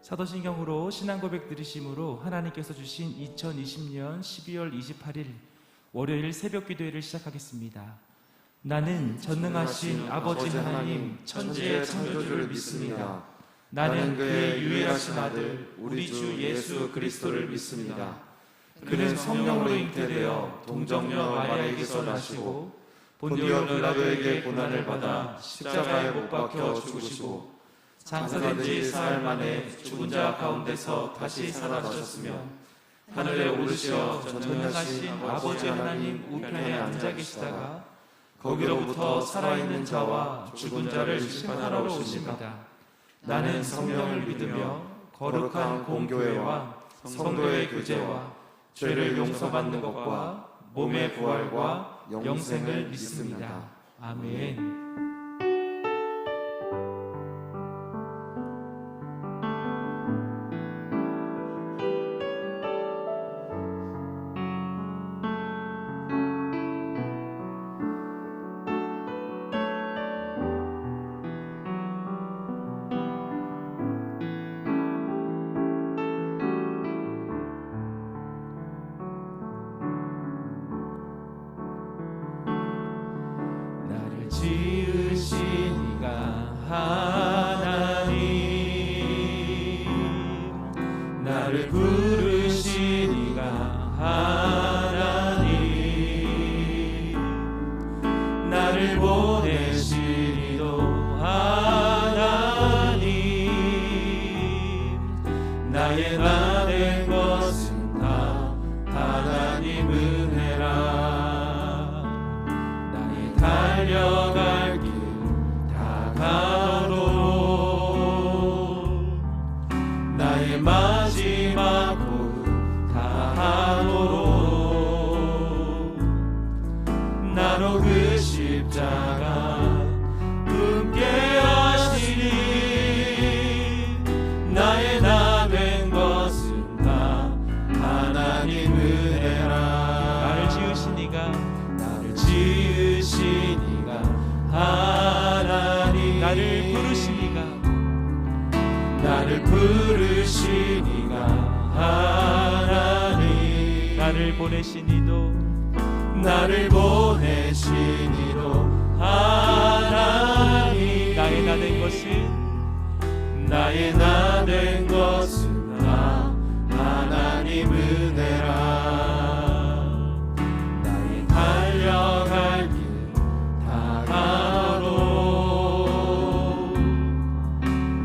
사도신경으로 신앙고백 드리심으로 하나님께서 주신 2020년 12월 28일 월요일 새벽기도회를 시작하겠습니다. 나는 전능하신 아버지 하나님 천지의 창조주를 믿습니다. 나는 그의 유일하신 아들 우리 주 예수 그리스도를 믿습니다. 그는 성령으로 잉태되어 동정녀 마리아에게서 나시고 본디오 빌라도에게 고난을 받아 십자가에 못 박혀 죽으시고 장사된 지 사흘 만에 죽은 자 가운데서 다시 살아나셨으며 하늘에 오르시어 전능하신 아버지 하나님 우편에 앉아 계시다가 거기로부터 살아있는 자와 죽은 자를 심판하러 오십니다. 나는 성령을 믿으며 거룩한 공교회와 성도의 교제와 죄를 용서받는 것과 몸의 부활과 영생을 믿습니다. 아멘. 지으신 이가 하나님, 나를 부르신 이가 하나님, 나를 보내신 이도 하나님, 나의 나 된 것은 다 하나님 은혜라. 달려갈 길 다가도록 나의 마지막 호흡 다하도록 나로 그 십자가 함께 하시니 나의 나 된 것은 다 하나님 은혜라. 나를 지으신 이가 지으시니가 하나님, 나를 부르시니가 하나님, 나를 보내시니도 하나님, 나의 나 된 것은 다 하나님 은혜라. 달려갈 길 다가도록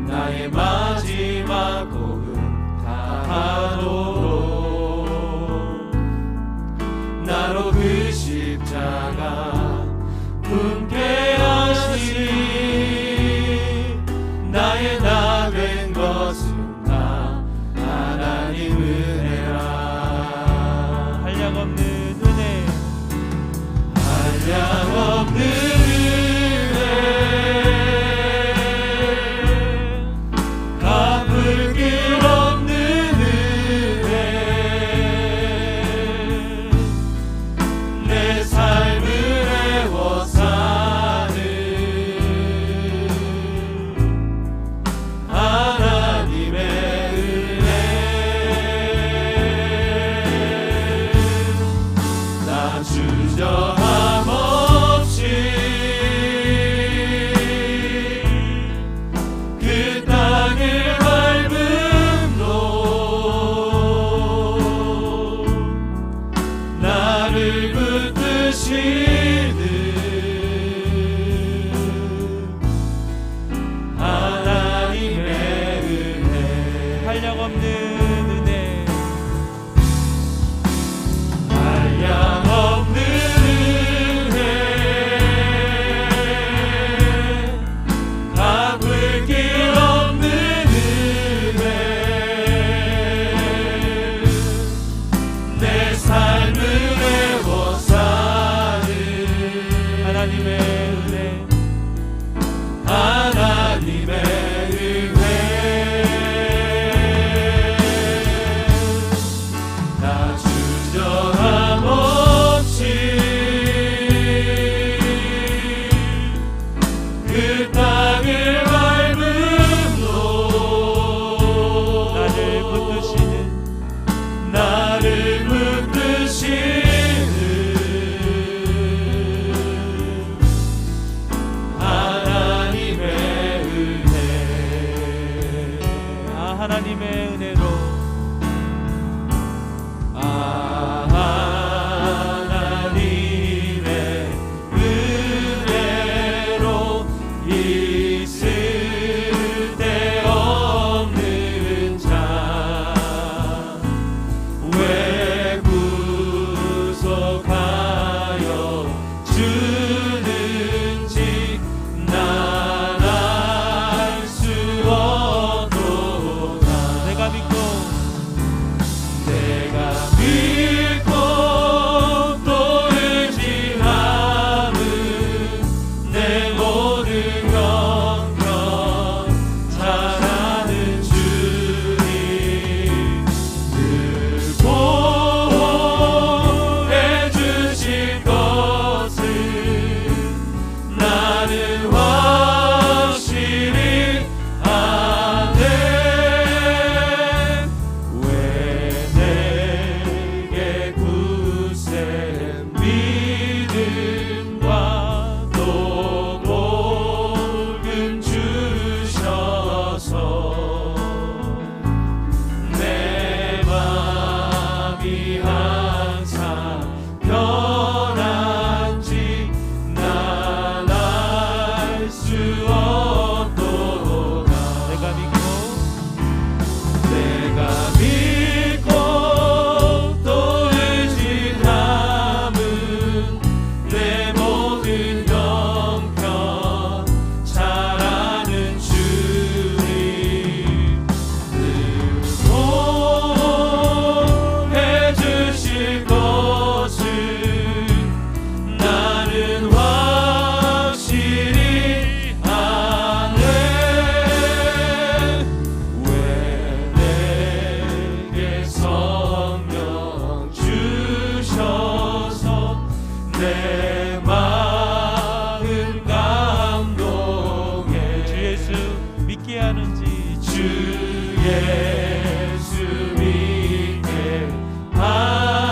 나의 마지막 호흡 다하도록 나로 그 십자가 품게 하시니 나의 나 된 것은 다 하나님 은혜라. 한량없는 은혜, 한량없는 은혜, 갚을 길 없는 은혜, 내 삶을 애워 사는 하나님의 은혜. 나 주저함 없이 그 땅을 밟음로 나를 붙드시는 하나님의 은혜. 한량없는 은혜, 한량없는 은혜, 갚을 길 없는 은혜, 내 삶을 애워 사는 하나님의 은혜, 하나님의 은혜. 나 주저함 없이 그 땅을 밟음로 하나님의 은혜로 하나님의 은혜로 있을 데 없는 자 왜 구속하여 주는지 난 알 수 없도다. 내가 믿고 또 의지함은 내 모든 형편 잘하는 주님 늘 보호해 주실 것을 나는 확실히 아네. 왜 내게 굳센 믿음과 또 복음 주셔서 내 맘이 항상 편한지 난 알 수 없도다. 내가 믿고 또 의지함은 내 모든 형편 잘하는 주님 늘 보호해 주실 것을 나는 확실히 아네. 왜 내게 성령 주셔서 내 마음 감동해 주 예수 믿게 하는지 주 예수 믿게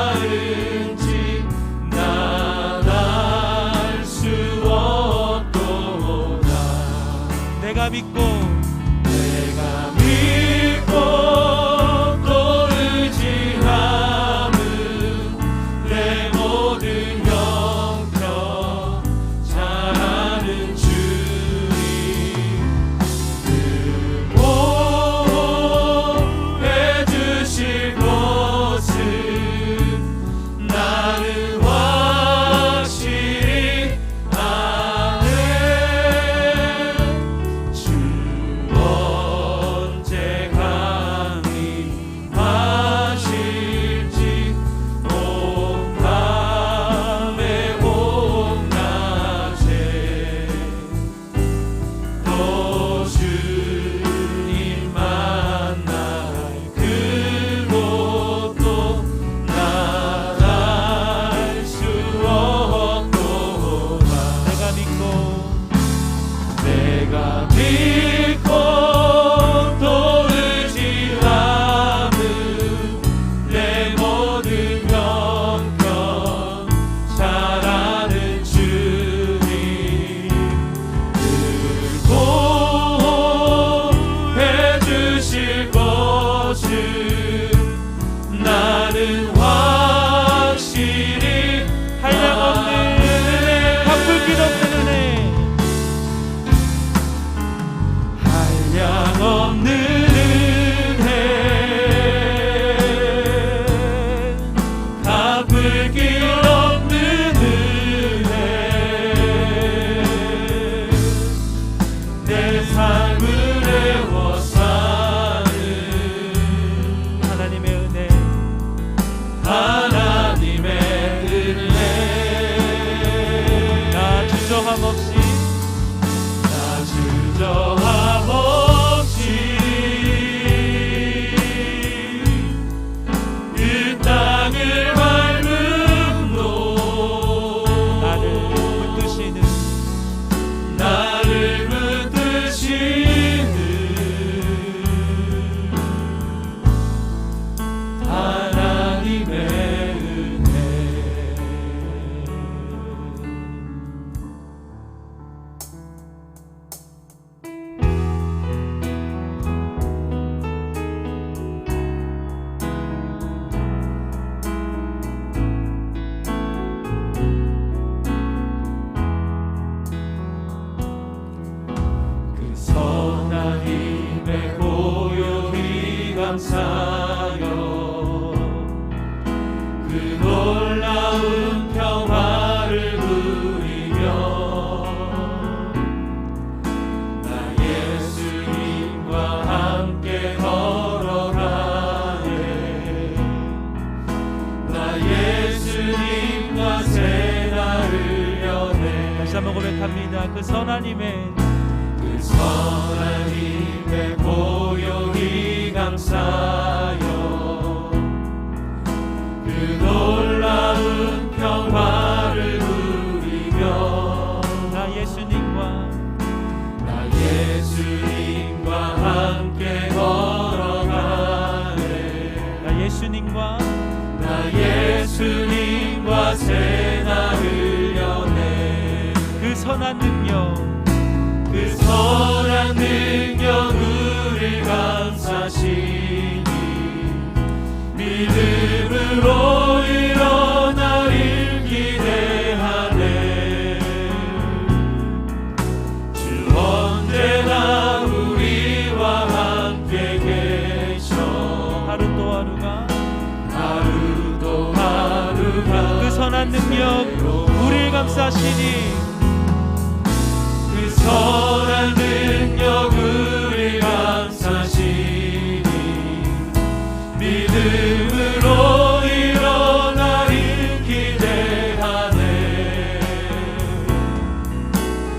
하는지 난 알 수 없도다. 내가 믿고 또 의지함은 내 모든 형편 잘하는 주님 늘 보호해 주실 것을 나는 확실히 아네. 주 언제 강림하실지 온 밤에 온 낮에 또 주님 만날 그곳도 난 알 수 없도다. 내가 믿고 또 의지함은 내 모든 형편 잘하는 주님 늘 보호해 주실 것을 나는 확실히 한량없는 갚을 길 없는 은혜 한량없는 은혜 갚을 길 없는 은혜 내 삶을 애워싸는 하나님의 은혜 나 주저함 없이 그 땅을 밟음로 나를 붙드시는 감사여 그 놀라운 평화를 누리며 나 예수님과 함께 걸어가네 나 예수님과 새날을 여네 다시 한번 고백합니다. 그 선하님의 고요히 감사여 그 놀라운 평화를 누리며 나 예수님과 함께 걸어가네 나 예수님과 새날을 여네 그 선한 능력 우리 감사시니 믿음으로 일어나길 기대하네 주 언제나 우리와 함께 계셔 하루도 하루가 그 선한 능력 우리를 감싸시니 그 선한 능력 우리 감사시니 믿음으로 일어나길 기대하네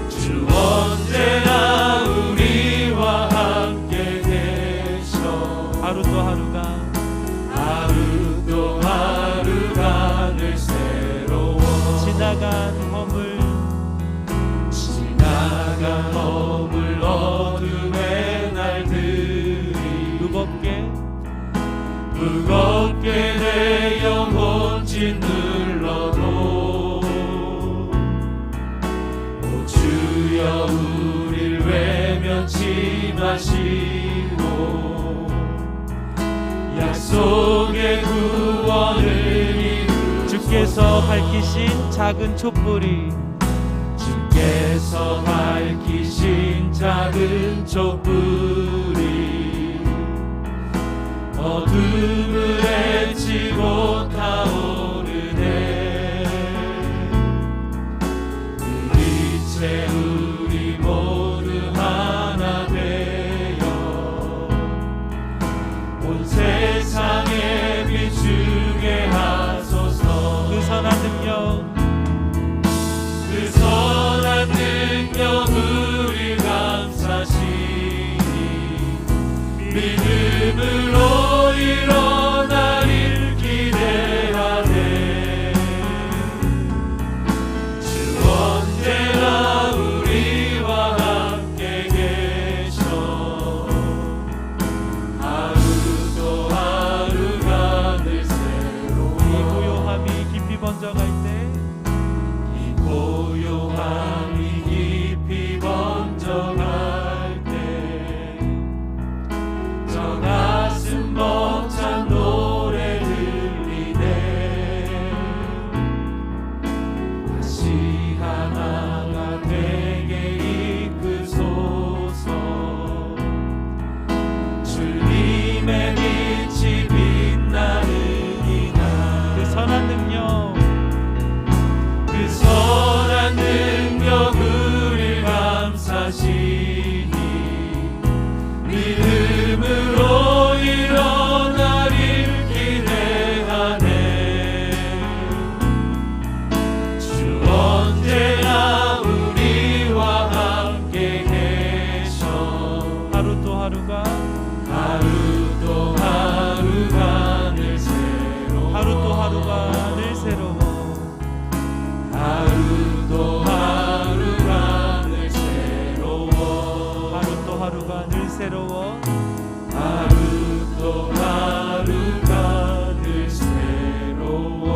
주 언제나 우리와 함께 계셔 하루도 하루가 늘 새로워 지나간 허물 어둠의 날들이 무겁게 내 영혼 짓눌러도 오 주여 우릴 외면치 마시고 약속의 구원을 이루소서 주께서 밝히신 작은 촛불이 주께서 밝히신 작은 촛불이 어둠을 헤치고 타오르네 그 빛에 우리 모두 하나 되어 온 세상에 비추게 하소서 그 선한 능력 우리 감사시니 믿음으로 일어나길 기대하네 주 언제나 우리와 함께 계셔 하루도 하루가 늘 새로워 이 고요함이 깊이 번져갈 때 고요함이 깊이 번져갈 때 저 가슴 벅찬 노래 들리네 다시 하나가 되게 이끄소서 주님의 빛이 빛나는 이날 그 선한 능력 우리 감사시니 믿음으로 일어나길 기대하네 주 언제나 우리와 함께 계셔 하루도 하루가 늘 새로워 하루도 하루가 늘 새로워 하루도 하루가 늘 새로워 하루도 하루가 늘 새로워 하루도 하루가 늘 새로워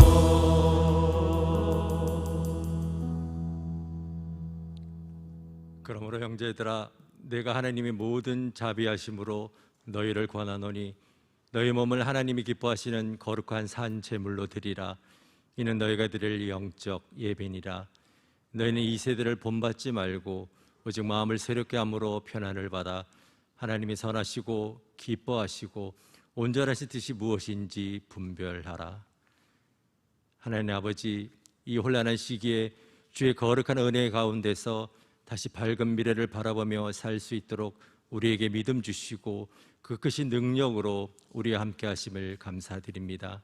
그러므로 형제들아 내가 하나님의 모든 자비하심으로 너희를 권하노니 너희 몸을 하나님이 기뻐하시는 거룩한 산 제물로 드리라 이는 너희가 드릴 영적 예배니라 너희는 이 세대를 본받지 말고 오직 마음을 새롭게 함으로 편안을 받아 하나님이 선하시고 기뻐하시고 온전하신 뜻이 무엇인지 분별하라. 하나님 아버지, 이 혼란한 시기에 주의 거룩한 은혜 가운데서 다시 밝은 미래를 바라보며 살 수 있도록 우리에게 믿음 주시고 그 크신 능력으로 우리와 함께 하심을 감사드립니다.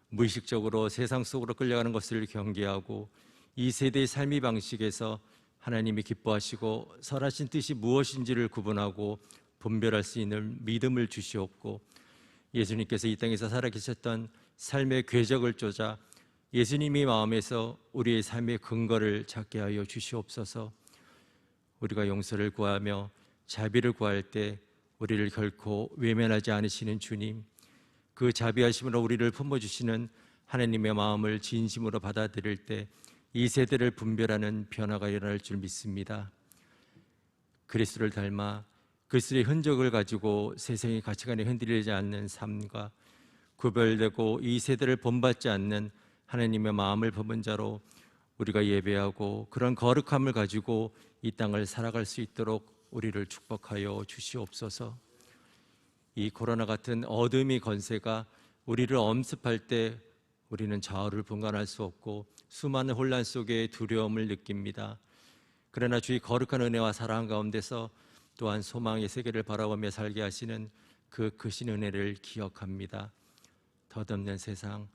무의식적으로 세상 속으로 끌려가는 것을 경계하고 이 세대의 삶의 방식에서 하나님이 기뻐하시고 선하신 뜻이 무엇인지를 구분하고 분별할 수 있는 믿음을 주시옵고, 예수님께서 이 땅에서 살아계셨던 삶의 궤적을 쫓아 예수님의 마음에서 우리의 삶의 근거를 찾게 하여 주시옵소서. 우리가 용서를 구하며 자비를 구할 때 우리를 결코 외면하지 않으시는 주님, 그 자비하심으로 우리를 품어주시는 하나님의 마음을 진심으로 받아들일 때 이 세대를 분별하는 변화가 일어날 줄 믿습니다. 그리스도를 닮아 그리스도의 흔적을 가지고 세상의 가치관에 흔들리지 않는 삶과 구별되고 이 세대를 본받지 않는 하나님의 마음을 품은 자로 우리가 예배하고 그런 거룩함을 가지고 이 땅을 살아갈 수 있도록 우리를 축복하여 주시옵소서. 이 코로나 같은 어둠의 권세가 우리를 엄습할 때 우리는 좌우를 분간할 수 없고 수많은 혼란 속에 두려움을 느낍니다. 그러나 주의 거룩한 은혜와 사랑 가운데서 또한 소망의 세계를 바라보며 살게 하시는 그 크신 은혜를 기억합니다. 덧없는 세상,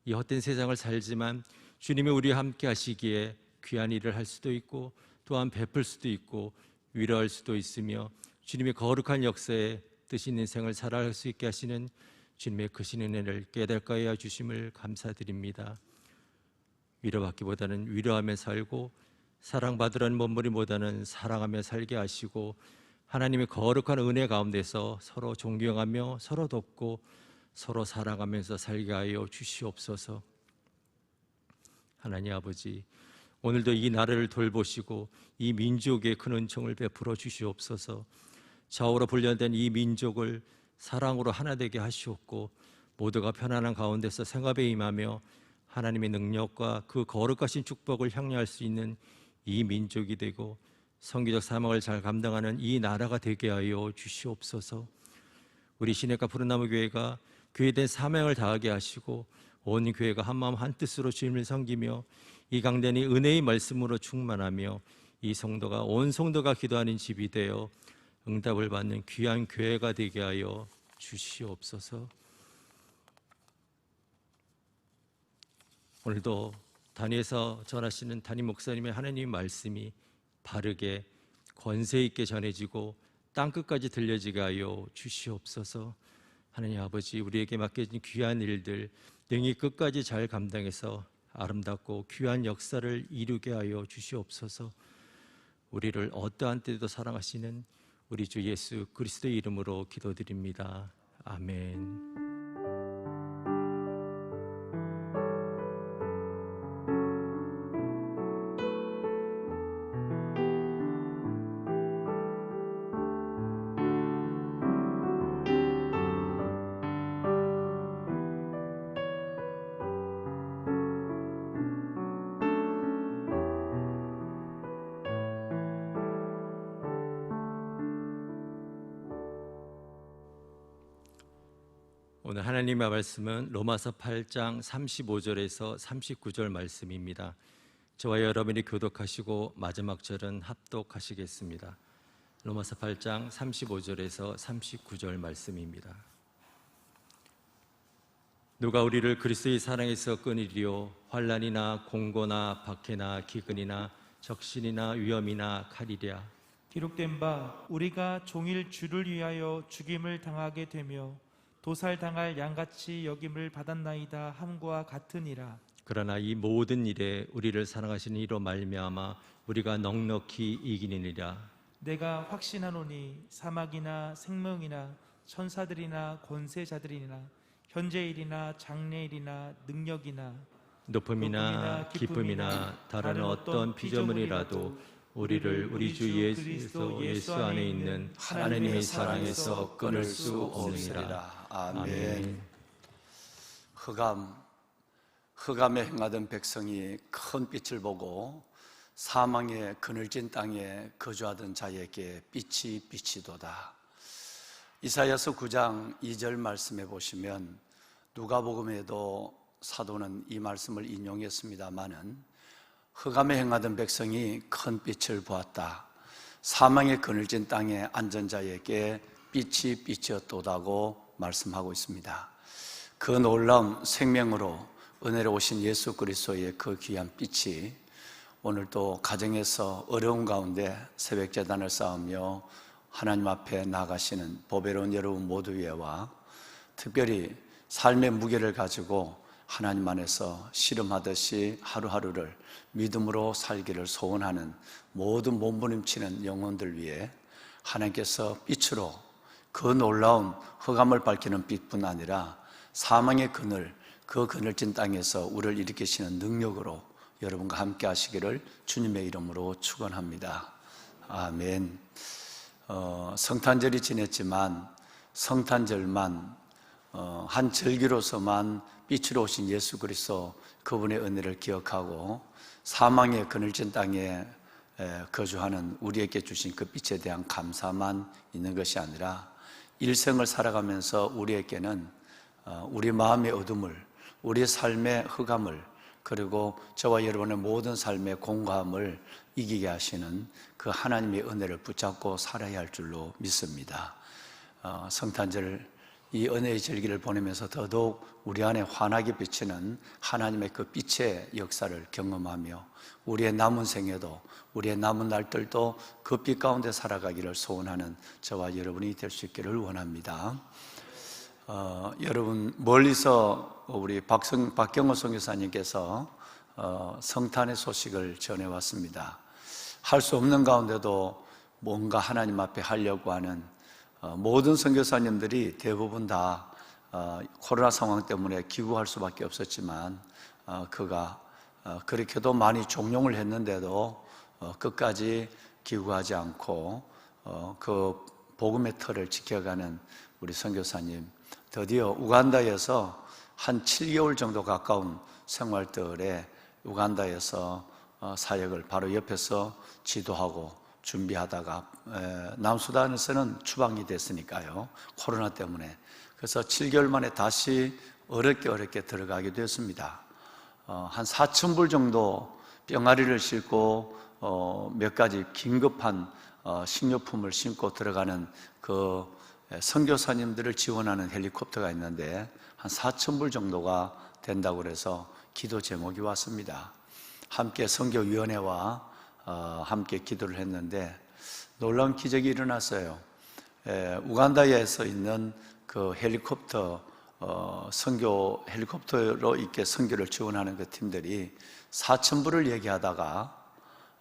이 헛된 세상을 살지만 주님이 우리와 함께 하시기에 귀한 일을 할 수도 있고 또한 베풀 수도 있고 위로할 수도 있으며 주님의 거룩한 역사에 뜻 있는 생을 살아갈 수 있게 하시는 주님의 크신 은혜를 깨닫게 하여 주심을 감사드립니다. 위로받기보다는 위로하며 살고 사랑받으라는 몸부림보다는 사랑하며 살게 하시고 하나님의 거룩한 은혜 가운데서 서로 존경하며 서로 돕고 서로 사랑하면서 살게 하여 주시옵소서. 하나님 아버지, 오늘도 이 나라를 돌보시고 이 민족에 큰 은총을 베풀어 주시옵소서. 좌우로 분열된 이 민족을 사랑으로 하나 되게 하시옵고 모두가 편안한 가운데서 생업에 임하며 하나님의 능력과 그 거룩하신 축복을 향유할 수 있는 이 민족이 되고 선교적 사명을 잘 감당하는 이 나라가 되게 하여 주시옵소서. 우리 시내가 푸른나무 교회가 교회된 사명을 다하게 하시고 온 교회가 한마음 한뜻으로 주님을 섬기며 이 강단이 은혜의 말씀으로 충만하며 이 성도가 온 성도가 기도하는 집이 되어 응답을 받는 귀한 교회가 되게 하여 주시옵소서. 오늘도 단위에서 전하시는 담임 목사님의 하나님의 말씀이 바르게 권세 있게 전해지고 땅끝까지 들려지게 하여 주시옵소서. 하나님 아버지, 우리에게 맡겨진 귀한 일들 능히 끝까지 잘 감당해서 아름답고 귀한 역사를 이루게 하여 주시옵소서. 우리를 어떠한 때도 사랑하시는 우리 주 예수 그리스도의 이름으로 기도드립니다. 아멘. 오늘 하나님의 말씀은 로마서 8장 35절에서 39절 말씀입니다. 저와 여러분이 교독하시고 마지막 절은 합독하시겠습니다. 로마서 8장 35절에서 39절 말씀입니다. 누가 우리를 그리스도의 사랑에서 끊으리요? 환난이나 공고나 박해나 기근이나 적신이나 위험이나 칼이랴. 기록된 바 우리가 종일 주를 위하여 죽임을 당하게 되며 도살당할 양같이 여김을 받았나이다 함과 같으니라. 그러나 이 모든 일에 우리를 사랑하시는 이로 말미암아 우리가 넉넉히 이기느니라. 내가 확신하노니 사막이나 생명이나 천사들이나 권세자들이나 현재일이나 장래일이나 능력이나 높음이나 기쁨이나 다른 어떤 피조물이라도 우리를 우리 주 예수 안에 있는 하나님의 사랑에서 끊을 수 없느니라. 아멘. 흑암에 행하던 백성이 큰 빛을 보고 사망의 그늘진 땅에 거주하던 자에게 빛이 비치도다. 이사야서 9장 2절 말씀에 보시면 누가복음에도 사도는 이 말씀을 인용했습니다마는 흑암에 행하던 백성이 큰 빛을 보았다. 사망의 그늘진 땅에 앉은 자에게 빛이 비치었도다고 말씀하고 있습니다. 그 놀라운 생명으로 은혜로 오신 예수 그리스도의 그 귀한 빛이 오늘도 가정에서 어려운 가운데 새벽 제단을 쌓으며 하나님 앞에 나가시는 보배로운 여러분 모두 위에와 특별히 삶의 무게를 가지고 하나님 안에서 씨름하듯이 하루하루를 믿음으로 살기를 소원하는 모든 몸부림치는 영혼들 위해 하나님께서 빛으로 그 놀라운 흑암을 밝히는 빛뿐 아니라 사망의 그늘, 그 그늘진 땅에서 우리를 일으키시는 능력으로 여러분과 함께 하시기를 주님의 이름으로 축원합니다. 아멘. 성탄절이 지냈지만 성탄절만 한 절기로서만 빛으로 오신 예수 그리스도 그분의 은혜를 기억하고 사망의 그늘진 땅에 거주하는 우리에게 주신 그 빛에 대한 감사만 있는 것이 아니라 일생을 살아가면서 우리에게는 우리 마음의 어둠을, 우리의 삶의 흑암을, 그리고 저와 여러분의 모든 삶의 공고함을 이기게 하시는 그 하나님의 은혜를 붙잡고 살아야 할 줄로 믿습니다. 성탄절 이 은혜의 절기를 보내면서 더더욱 우리 안에 환하게 비치는 하나님의 그 빛의 역사를 경험하며 우리의 남은 생애도, 우리의 남은 날들도 그 빛 가운데 살아가기를 소원하는 저와 여러분이 될 수 있기를 원합니다. 여러분 멀리서 우리 박경호 선교사님께서 성탄의 소식을 전해왔습니다. 할 수 없는 가운데도 뭔가 하나님 앞에 하려고 하는 모든 선교사님들이 대부분 다 코로나 상황 때문에 기구할 수밖에 없었지만 그가 그렇게도 많이 종용을 했는데도 끝까지 기구하지 않고 그 복음의 틀을 지켜가는 우리 선교사님, 드디어 우간다에서 한 7개월 정도 가까운 생활들에 우간다에서 사역을 바로 옆에서 지도하고 준비하다가 남수단에서는 추방이 됐으니까요, 코로나 때문에. 그래서 7개월 만에 다시 어렵게 들어가게 됐습니다. 한 4,000불 정도 병아리를 싣고 몇 가지 긴급한 식료품을 싣고 들어가는 그 선교사님들을 지원하는 헬리콥터가 있는데 한 4,000불 정도가 된다고 그래서 기도 제목이 왔습니다. 함께 선교위원회와 함께 기도를 했는데 놀라운 기적이 일어났어요. 우간다에서 있는 그 헬리콥터 선교 헬리콥터로 이렇게 선교를 지원하는 그 팀들이 4,000불을 얘기하다가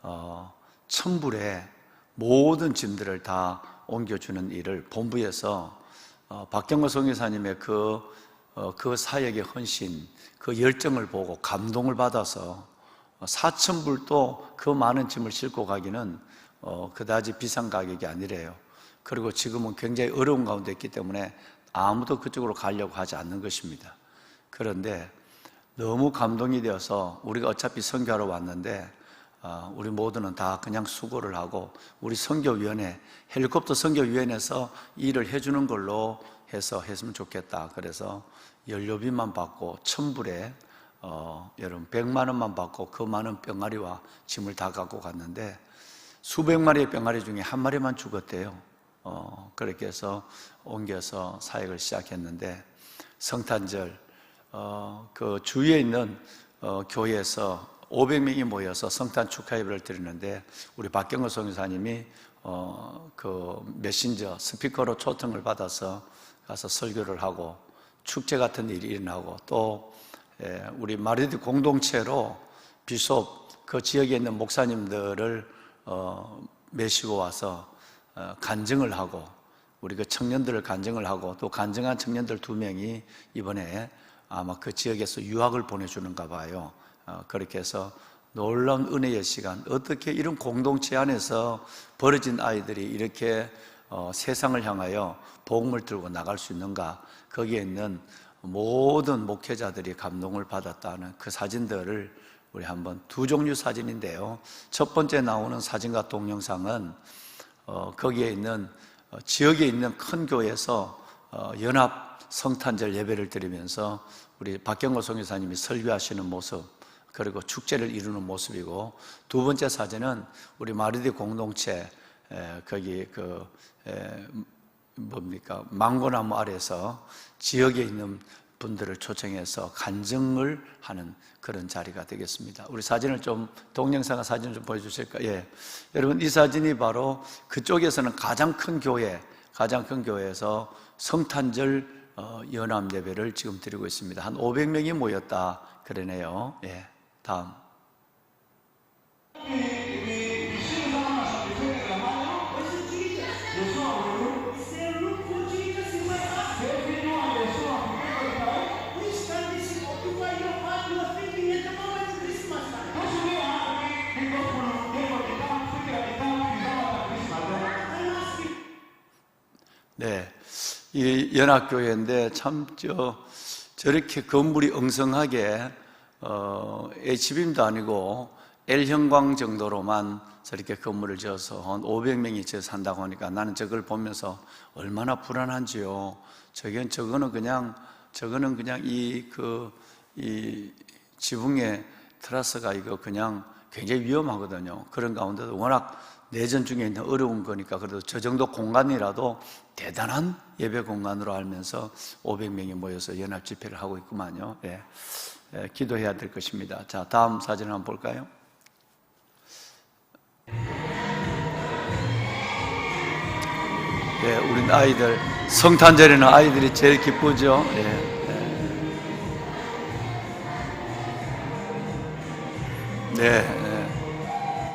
1,000불에 모든 짐들을 다 옮겨주는 일을 본부에서 박경호 선교사님의 그 사역의 헌신, 그 열정을 보고 감동을 받아서 4,000불도 그 많은 짐을 싣고 가기는 그다지 비싼 가격이 아니래요. 그리고 지금은 굉장히 어려운 가운데 있기 때문에 아무도 그쪽으로 가려고 하지 않는 것입니다. 그런데 너무 감동이 되어서 우리가 어차피 선교하러 왔는데 우리 모두는 다 그냥 수고를 하고 우리 선교위원회, 헬리콥터 선교위원회에서 일을 해주는 걸로 해서 했으면 좋겠다. 그래서 연료비만 받고 1,000불에 여러분 100만 원만 받고 그 많은 병아리와 짐을 다 갖고 갔는데 수백 마리의 병아리 중에 한 마리만 죽었대요. 그렇게 해서 옮겨서 사역을 시작했는데 성탄절 그 주위에 있는 교회에서 500명이 모여서 성탄 축하 예배를 드리는데 우리 박경호 선교사님이 그 메신저 스피커로 초청을 받아서 가서 설교를 하고 축제 같은 일이 일어나고 또 우리 마리드 공동체로 비숍 그 지역에 있는 목사님들을 메시고 와서 간증을 하고 우리 그 청년들을 간증을 하고 또 간증한 청년들 2명이 이번에 아마 그 지역에서 유학을 보내주는가 봐요. 그렇게 해서 놀라운 은혜의 시간, 어떻게 이런 공동체 안에서 벌어진 아이들이 이렇게 세상을 향하여 복음을 들고 나갈 수 있는가, 거기에 있는 모든 목회자들이 감동을 받았다는 그 사진들을 우리 한번 2종류 사진인데요, 첫 번째 나오는 사진과 동영상은 거기에 있는 지역에 있는 큰 교회에서 연합 성탄절 예배를 드리면서 우리 박경호 선교사님이 설교하시는 모습, 그리고 축제를 이루는 모습이고, 두 번째 사진은 우리 마르디 공동체 거기 망고나무 아래에서 지역에 있는 분들을 초청해서 간증을 하는 그런 자리가 되겠습니다. 우리 사진을 좀, 동영상 사진 좀 보여주실까요? 예. 여러분, 이 사진이 바로 그쪽에서는 가장 큰 교회에서 성탄절 연합 예배를 지금 드리고 있습니다. 한 500명이 모였다 그러네요. 예. 다음. 네, 이 연합교회인데 참 저렇게 건물이 엉성하게 H빔도 아니고 L형광 정도로만 저렇게 건물을 지어서 한 500명이 지어 산다고 하니까 나는 저걸 보면서 얼마나 불안한지요. 저거는 그냥 이 지붕의 테라스가 이거 그냥 굉장히 위험하거든요. 그런 가운데도 워낙 내전 중에 있는 어려운 거니까 그래도 저 정도 공간이라도 대단한 예배 공간으로 알면서 500명이 모여서 연합 집회를 하고 있구만요. 예. 기도해야 될 것입니다. 자, 다음 사진을 한번 볼까요? 예, 우리 아이들, 성탄절에는 아이들이 제일 기쁘죠. 예.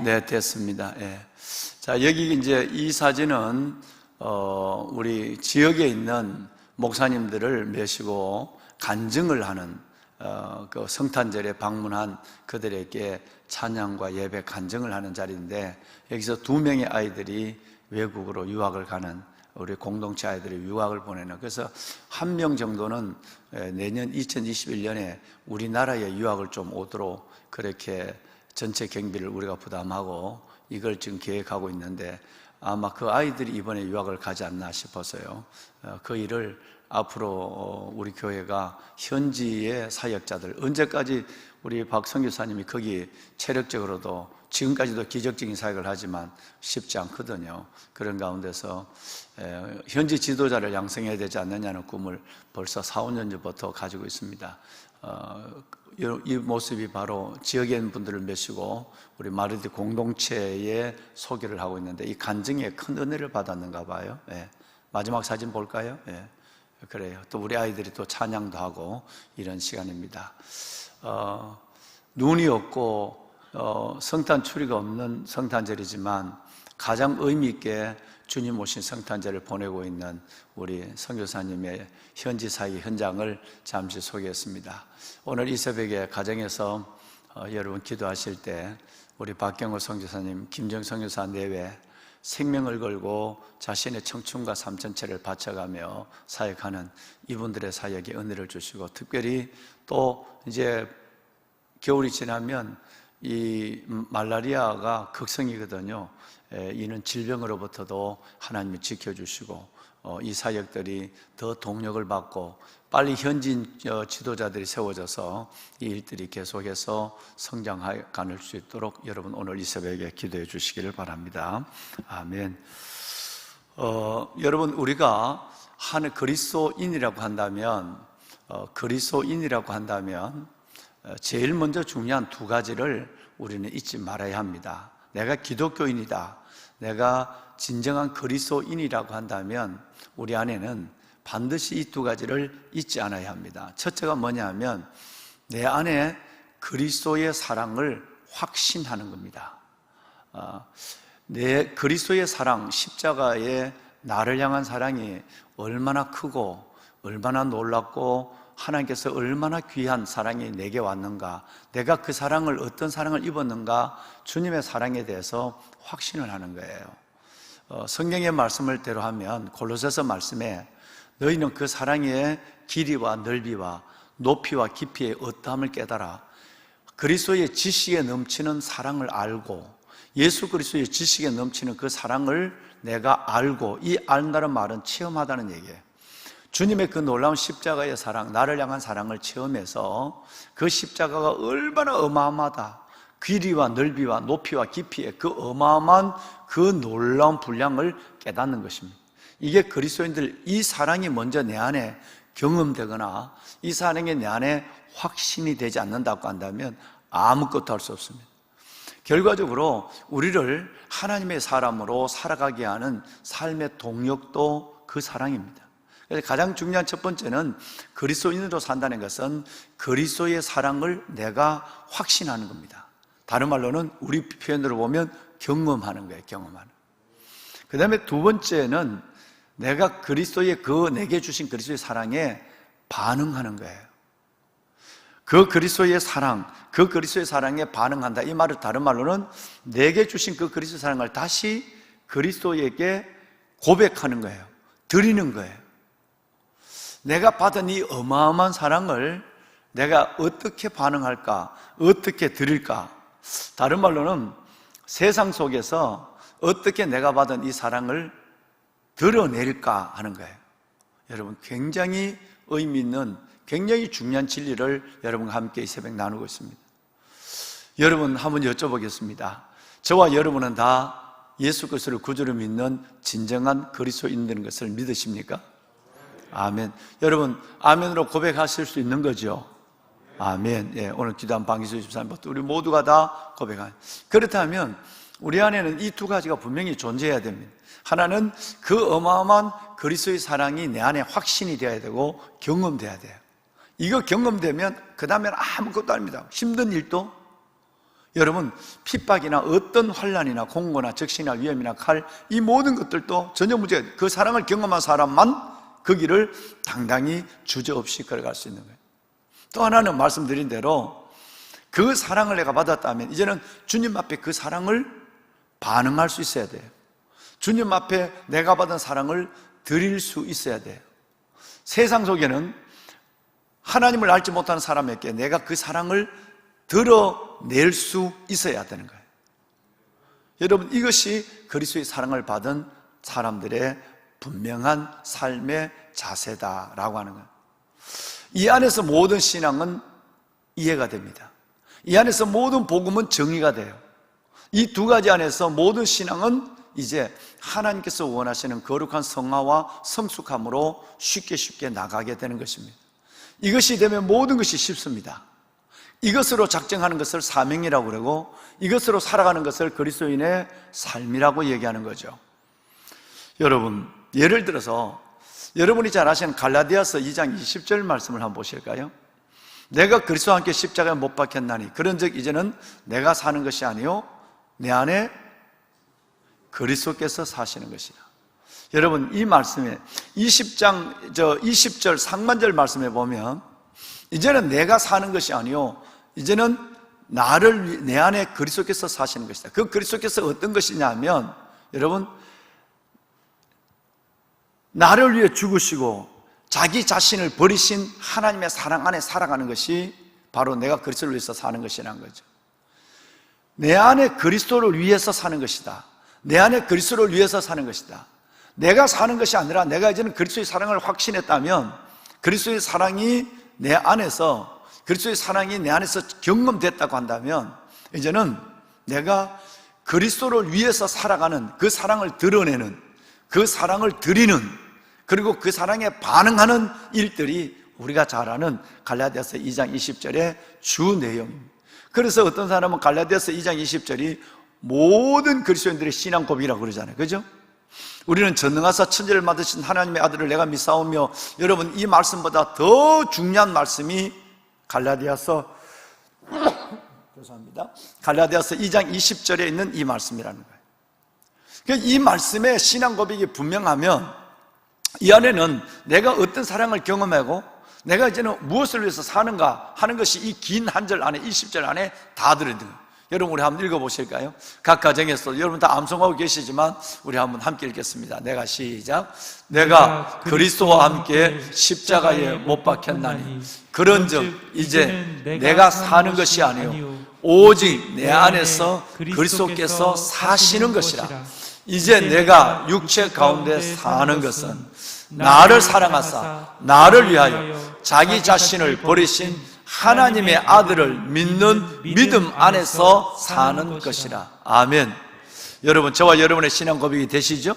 네, 됐습니다. 예. 자, 여기 이제 이 사진은 우리 지역에 있는 목사님들을 모시고 간증을 하는 그 성탄절에 방문한 그들에게 찬양과 예배 간증을 하는 자리인데, 여기서 2명의 아이들이 외국으로 유학을 가는, 우리 공동체 아이들이 유학을 보내는, 그래서 1명 정도는 내년 2021년에 우리나라에 유학을 좀 오도록 그렇게 전체 경비를 우리가 부담하고 이걸 지금 계획하고 있는데, 아마 그 아이들이 이번에 유학을 가지 않나 싶어서요. 그 일을 앞으로 우리 교회가 현지의 사역자들, 언제까지 우리 박 선교사님이 거기 체력적으로도 지금까지도 기적적인 사역을 하지만 쉽지 않거든요. 그런 가운데서 현지 지도자를 양성해야 되지 않느냐는 꿈을 벌써 4, 5년 전부터 가지고 있습니다. 이 모습이 바로 지역에 있는 분들을 모시고 우리 마르디 공동체에 소개를 하고 있는데, 이 간증에 큰 은혜를 받았는가 봐요. 예. 마지막 사진 볼까요? 예. 그래요. 또 우리 아이들이 또 찬양도 하고 이런 시간입니다. 눈이 없고 성탄 추리가 없는 성탄절이지만 가장 의미 있게 주님 오신 성탄절을 보내고 있는 우리 선교사님의 현지 사역 현장을 잠시 소개했습니다. 오늘 이 새벽에 가정에서 여러분 기도하실 때 우리 박경호 선교사님, 김정 선교사 내외 생명을 걸고 자신의 청춘과 삼천체를 바쳐가며 사역하는 이분들의 사역에 은혜를 주시고, 특별히 또 이제 겨울이 지나면 이 말라리아가 극성이거든요. 이는 질병으로부터도 하나님이 지켜주시고 이 사역들이 더 동력을 받고 빨리 현지 지도자들이 세워져서 이 일들이 계속해서 성장해 갈 수 있도록 여러분 오늘 이 새벽에 기도해 주시기를 바랍니다. 아멘. 여러분, 우리가 한 그리스도인이라고 한다면 제일 먼저 중요한 2가지를 우리는 잊지 말아야 합니다. 내가 기독교인이다, 내가 진정한 그리스도인이라고 한다면 우리 안에는 반드시 이 2가지를 잊지 않아야 합니다. 첫째가 뭐냐 하면 내 안에 그리스도의 사랑을 확신하는 겁니다. 내 그리스도의 사랑, 십자가의 나를 향한 사랑이 얼마나 크고 얼마나 놀랍고 하나님께서 얼마나 귀한 사랑이 내게 왔는가, 내가 그 사랑을, 어떤 사랑을 입었는가, 주님의 사랑에 대해서 확신을 하는 거예요. 성경의 말씀을 대로하면 골로새서 말씀에 너희는 그 사랑의 길이와 넓이와 높이와 깊이의 어떠함을 깨달아 그리스도의 지식에 넘치는 사랑을 알고 예수 그리스도의 지식에 넘치는 그 사랑을 내가 알고, 이 안다는 말은 체험하다는 얘기예요. 주님의 그 놀라운 십자가의 사랑, 나를 향한 사랑을 체험해서 그 십자가가 얼마나 어마어마하다, 길이와 넓이와 높이와 깊이의 그 어마어마한 그 놀라운 분량을 깨닫는 것입니다. 이게 그리스도인들, 이 사랑이 먼저 내 안에 경험되거나 이 사랑이 내 안에 확신이 되지 않는다고 한다면 아무것도 할 수 없습니다. 결과적으로 우리를 하나님의 사람으로 살아가게 하는 삶의 동력도 그 사랑입니다. 그래서 가장 중요한 첫 번째는 그리스도인으로 산다는 것은 그리스도의 사랑을 내가 확신하는 겁니다. 다른 말로는 우리 표현으로 보면 경험하는 거예요. 경험하는. 그 다음에 두 번째는 내가 그리스도의 내게 주신 그리스도의 사랑에 반응하는 거예요. 그 그리스도의 사랑, 그 그리스도의 사랑에 반응한다. 이 말을 다른 말로는 내게 주신 그 그리스도의 사랑을 다시 그리스도에게 고백하는 거예요. 드리는 거예요. 내가 받은 이 어마어마한 사랑을 내가 어떻게 반응할까? 어떻게 드릴까? 다른 말로는 세상 속에서 어떻게 내가 받은 이 사랑을 드러낼까 하는 거예요. 여러분, 굉장히 의미 있는, 굉장히 중요한 진리를 여러분과 함께 이 새벽 나누고 있습니다. 여러분, 한번 여쭤보겠습니다. 저와 여러분은 다 예수 그리스도를 구주로 믿는 진정한 그리스도인인 것을 믿으십니까? 아멘. 여러분, 아멘으로 고백하실 수 있는 거죠? 아멘. 예, 오늘 기도한 방기수 집사님부터 우리 모두가 다 고백하는. 그렇다면 우리 안에는 이 두 가지가 분명히 존재해야 됩니다. 하나는 그 어마어마한 그리스도의 사랑이 내 안에 확신이 되어야 되고 경험돼야 돼요. 이거 경험되면 그 다음엔 아무것도 아닙니다. 힘든 일도, 여러분, 핍박이나 어떤 환난이나 공고나 적신이나 위험이나 칼, 이 모든 것들도 전혀 문제가, 그 사랑을 경험한 사람만 그 길을 당당히 주저없이 걸어갈 수 있는 거예요. 또 하나는 말씀드린 대로 그 사랑을 내가 받았다면 이제는 주님 앞에 그 사랑을 반응할 수 있어야 돼요. 주님 앞에 내가 받은 사랑을 드릴 수 있어야 돼요. 세상 속에는 하나님을 알지 못하는 사람에게 내가 그 사랑을 드러낼 수 있어야 되는 거예요. 여러분, 이것이 그리스도의 사랑을 받은 사람들의 분명한 삶의 자세다라고 하는 거예요. 이 안에서 모든 신앙은 이해가 됩니다. 이 안에서 모든 복음은 정의가 돼요. 이 두 가지 안에서 모든 신앙은 이제 하나님께서 원하시는 거룩한 성화와 성숙함으로 쉽게 나가게 되는 것입니다. 이것이 되면 모든 것이 쉽습니다. 이것으로 작정하는 것을 사명이라고 그러고, 이것으로 살아가는 것을 그리스도인의 삶이라고 얘기하는 거죠. 여러분, 예를 들어서 여러분이 잘 아시는 갈라디아서 2장 20절 말씀을 한번 보실까요? 내가 그리스도와 함께 십자가에 못 박혔나니 그런즉 이제는 내가 사는 것이 아니요 내 안에 그리스도께서 사시는 것이다. 여러분, 이 말씀에 20절 상반절 말씀에 보면 이제는 내가 사는 것이 아니요 이제는 내 안에 그리스도께서 사시는 것이다. 그 그리스도께서 어떤 것이냐면, 여러분, 나를 위해 죽으시고 자기 자신을 버리신 하나님의 사랑 안에 살아가는 것이 바로 내가 그리스도를 위해서 사는 것이라는 거죠. 내 안에 그리스도를 위해서 사는 것이다. 내 안에 그리스도를 위해서 사는 것이다. 내가 사는 것이 아니라 내가 이제는 그리스도의 사랑을 확신했다면, 그리스도의 사랑이 내 안에서, 그리스도의 사랑이 내 안에서 경험됐다고 한다면 이제는 내가 그리스도를 위해서 살아가는, 그 사랑을 드러내는, 그 사랑을 드리는, 그리고 그 사랑에 반응하는 일들이 우리가 잘 아는 갈라디아서 2장 20절의 주 내용입니다. 그래서 어떤 사람은 갈라디아서 2장 20절이 모든 그리스도인들의 신앙 고백이라고 그러잖아요. 그죠? 우리는 전능하사 천지를 만드신 하나님의 아들을 내가 믿사오며, 여러분, 이 말씀보다 더 중요한 말씀이 갈라디아서 죄송합니다. 갈라디아서 2장 20절에 있는 이 말씀이라는 거예요. 그러니까 이 말씀에 신앙 고백이 분명하면 이 안에는 내가 어떤 사랑을 경험하고 내가 이제는 무엇을 위해서 사는가 하는 것이 이 긴 한 절 안에, 20절 안에 다 들어있는 거예요. 여러분, 우리 한번 읽어보실까요? 각 가정에서 여러분 다 암송하고 계시지만 우리 한번 함께 읽겠습니다. 내가 시작. 내가 그리스도와 함께 십자가에 못 박혔나니 그런즉 이제 내가 사는 것이 아니요 오직 내 안에서 그리스도께서 사시는 것이라. 이제 내가 육체 가운데 사는 것은 나를 사랑하사 나를 위하여 자기 자신을 버리신 하나님의 아들을 믿는 믿음 안에서 사는 것이라. 아멘. 여러분, 저와 여러분의 신앙 고백이 되시죠?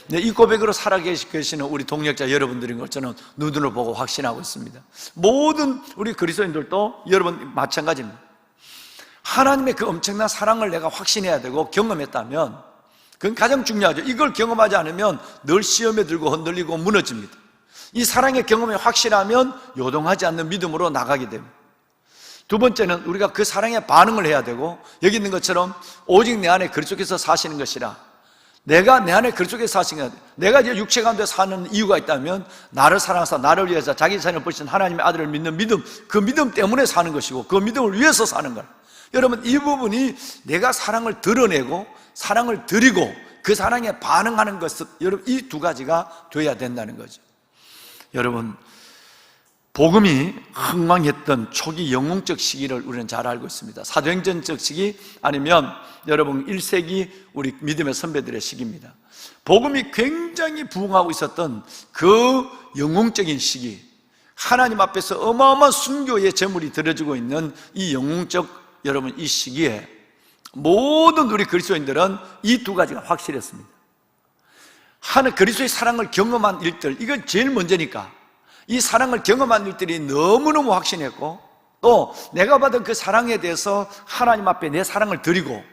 네, 이 고백으로 살아계시는 우리 동역자 여러분들인 걸 저는 눈으로 보고 확신하고 있습니다. 모든 우리 그리스도인들도 여러분 마찬가지입니다. 하나님의 그 엄청난 사랑을 내가 확신해야 되고 경험했다면 그건 가장 중요하죠. 이걸 경험하지 않으면 늘 시험에 들고 흔들리고 무너집니다. 이 사랑의 경험이 확실하면 요동하지 않는 믿음으로 나가게 됩니다. 두 번째는 우리가 그 사랑에 반응을 해야 되고, 여기 있는 것처럼 오직 내 안에 그리스도께서 사시는 것이라. 내가 내 안에 그리스도께서 사시는 것, 내가 이제 육체 가운데 사는 이유가 있다면 나를 사랑하사 나를 위해서 자기 자신을 버리신 하나님의 아들을 믿는 믿음, 그 믿음 때문에 사는 것이고 그 믿음을 위해서 사는 것. 여러분, 이 부분이 내가 사랑을 드러내고 사랑을 드리고 그 사랑에 반응하는 것은 여러분 이 두 가지가 돼야 된다는 거죠. 여러분, 복음이 흥망했던 초기 영웅적 시기를 우리는 잘 알고 있습니다. 사도행전적 시기 아니면 여러분 1세기 우리 믿음의 선배들의 시기입니다. 복음이 굉장히 부흥하고 있었던 그 영웅적인 시기, 하나님 앞에서 어마어마한 순교의 제물이 드려지고 있는 이 영웅적 여러분 이 시기에 모든 우리 그리스도인들은 이 두 가지가 확실했습니다. 하나님 그리스도의 사랑을 경험한 일들, 이건 제일 먼저니까 이 사랑을 경험한 일들이 너무너무 확신했고, 또 내가 받은 그 사랑에 대해서 하나님 앞에 내 사랑을 드리고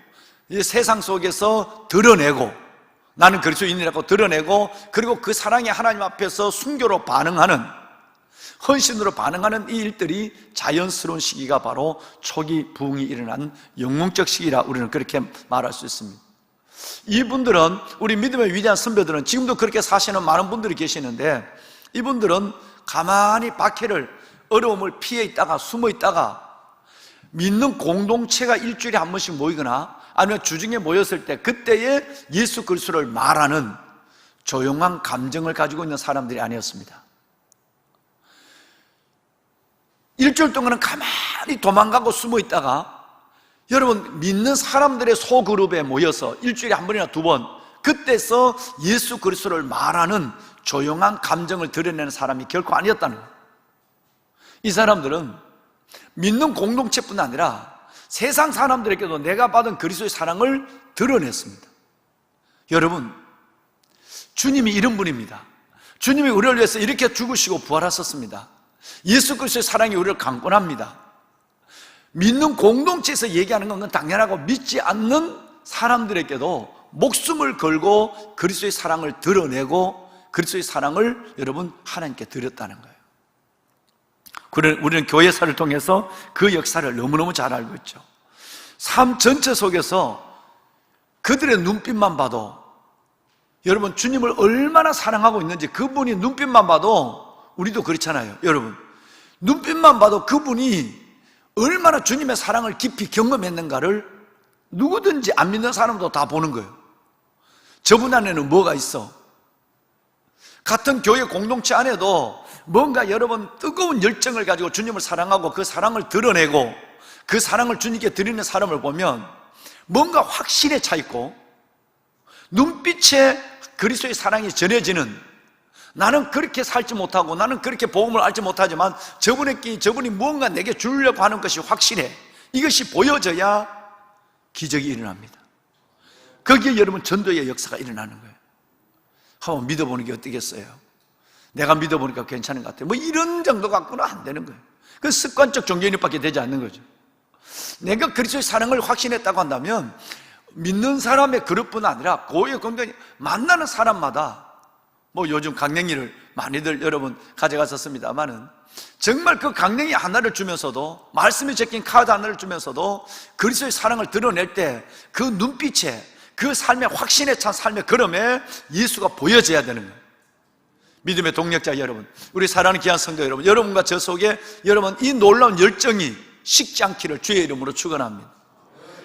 이 세상 속에서 드러내고, 나는 그리스도인이라고 드러내고, 그리고 그 사랑이 하나님 앞에서 순교로 반응하는, 헌신으로 반응하는 이 일들이 자연스러운 시기가 바로 초기 부흥이 일어난 영웅적 시기라 우리는 그렇게 말할 수 있습니다. 이분들은, 우리 믿음의 위대한 선배들은 지금도 그렇게 사시는 많은 분들이 계시는데, 이분들은 가만히 박해를, 어려움을 피해 있다가 숨어 있다가 믿는 공동체가 일주일에 한 번씩 모이거나 아니면 주중에 모였을 때 그때에 예수 그리스도를 말하는 조용한 감정을 가지고 있는 사람들이 아니었습니다. 일주일 동안은 가만히 도망가고 숨어 있다가 여러분 믿는 사람들의 소그룹에 모여서 일주일에 한 번이나 두 번 그때서 예수 그리스도를 말하는 조용한 감정을 드러내는 사람이 결코 아니었다는 거예요. 이 사람들은 믿는 공동체뿐 아니라 세상 사람들에게도 내가 받은 그리스도의 사랑을 드러냈습니다. 여러분, 주님이 이런 분입니다. 주님이 우리를 위해서 이렇게 죽으시고 부활하셨습니다. 예수 그리스도의 사랑이 우리를 강권합니다. 믿는 공동체에서 얘기하는 건 당연하고, 믿지 않는 사람들에게도 목숨을 걸고 그리스도의 사랑을 드러내고 그리스도의 사랑을 여러분 하나님께 드렸다는 거예요. 우리는 교회사를 통해서 그 역사를 너무너무 잘 알고 있죠. 삶 전체 속에서 그들의 눈빛만 봐도 여러분 주님을 얼마나 사랑하고 있는지, 그분이 눈빛만 봐도, 우리도 그렇잖아요. 여러분 눈빛만 봐도 그분이 얼마나 주님의 사랑을 깊이 경험했는가를 누구든지 안 믿는 사람도 다 보는 거예요. 저분 안에는 뭐가 있어? 같은 교회 공동체 안에도 뭔가 여러분 뜨거운 열정을 가지고 주님을 사랑하고 그 사랑을 드러내고 그 사랑을 주님께 드리는 사람을 보면 뭔가 확실에 차 있고, 눈빛에 그리스도의 사랑이 전해지는, 나는 그렇게 살지 못하고 나는 그렇게 복음을 알지 못하지만 저분이 무언가 내게 주려고 하는 것이 확실해. 이것이 보여져야 기적이 일어납니다. 거기에 여러분 전도의 역사가 일어나는 거예요. 한번 믿어보는 게 어떻겠어요? 내가 믿어보니까 괜찮은 것 같아요. 뭐 이런 정도 갖고는 안 되는 거예요. 그 습관적 종교인밖에 되지 않는 거죠. 내가 그리스도의 사랑을 확신했다고 한다면 믿는 사람의 그룹뿐 아니라 교회 공동체 만나는 사람마다, 뭐 요즘 강냉이를 많이들 여러분 가져가셨습니다만은 정말 그 강냉이 하나를 주면서도, 말씀이 적힌 카드 하나를 주면서도 그리스도의 사랑을 드러낼 때 그 눈빛에, 그 삶의 확신에 찬 삶의 걸음에 예수가 보여져야 되는 거예요. 믿음의 동력자 여러분, 우리 사랑하는 귀한 성도 여러분, 여러분과 저 속에 여러분 이 놀라운 열정이 식지 않기를 주의 이름으로 축원합니다.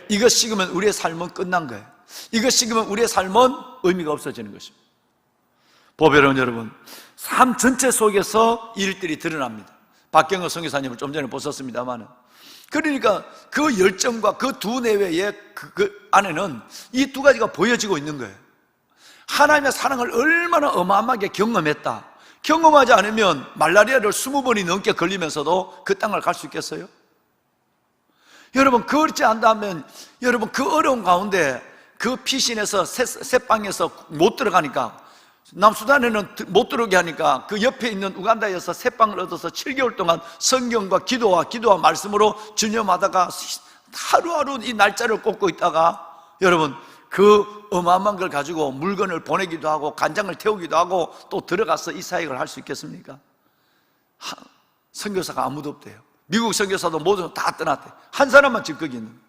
이것 식으면 우리의 삶은 끝난 거예요. 이것 식으면 우리의 삶은 의미가 없어지는 것입니다. 보배로운 여러분, 삶 전체 속에서 이 일들이 드러납니다. 박경호 선교사님을 좀 전에 보셨습니다만, 그러니까 그 열정과 그 두 내외의 그 안에는 이 두 가지가 보여지고 있는 거예요. 하나님의 사랑을 얼마나 어마어마하게 경험했다. 경험하지 않으면 말라리아를 20번이 넘게 걸리면서도 그 땅을 갈 수 있겠어요? 여러분, 그렇지 않다면 여러분 그 어려운 가운데 그 피신에서 새방에서 못 들어가니까, 남수단에는 못 들어오게 하니까 그 옆에 있는 우간다에서 새방을 얻어서 7개월 동안 성경과 기도와 말씀으로 전념하다가 하루하루 이 날짜를 꼽고 있다가, 여러분 그 어마어마한 걸 가지고 물건을 보내기도 하고 간장을 태우기도 하고 또 들어가서 이 사역을 할 수 있겠습니까? 선교사가 아무도 없대요. 미국 선교사도 모두 다 떠났대. 한 사람만 지금 거기 있는 거예요.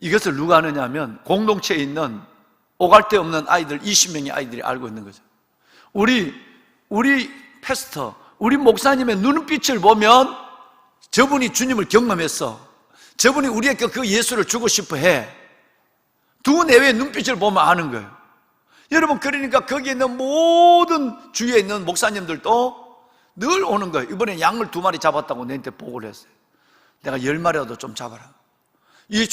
이것을 누가 아느냐 하면 공동체에 있는 오갈 데 없는 아이들 20명의 아이들이 알고 있는 거죠. 우리 패스터, 우리 목사님의 눈빛을 보면 저분이 주님을 경험했어. 저분이 우리에게 그 예수를 주고 싶어 해. 두 내외의 눈빛을 보면 아는 거예요. 여러분, 그러니까 거기에 있는 모든 주위에 있는 목사님들도 늘 오는 거예요. 이번에 양을 2마리 잡았다고 내한테 보고를 했어요. 내가 10마리라도 좀 잡아라. 이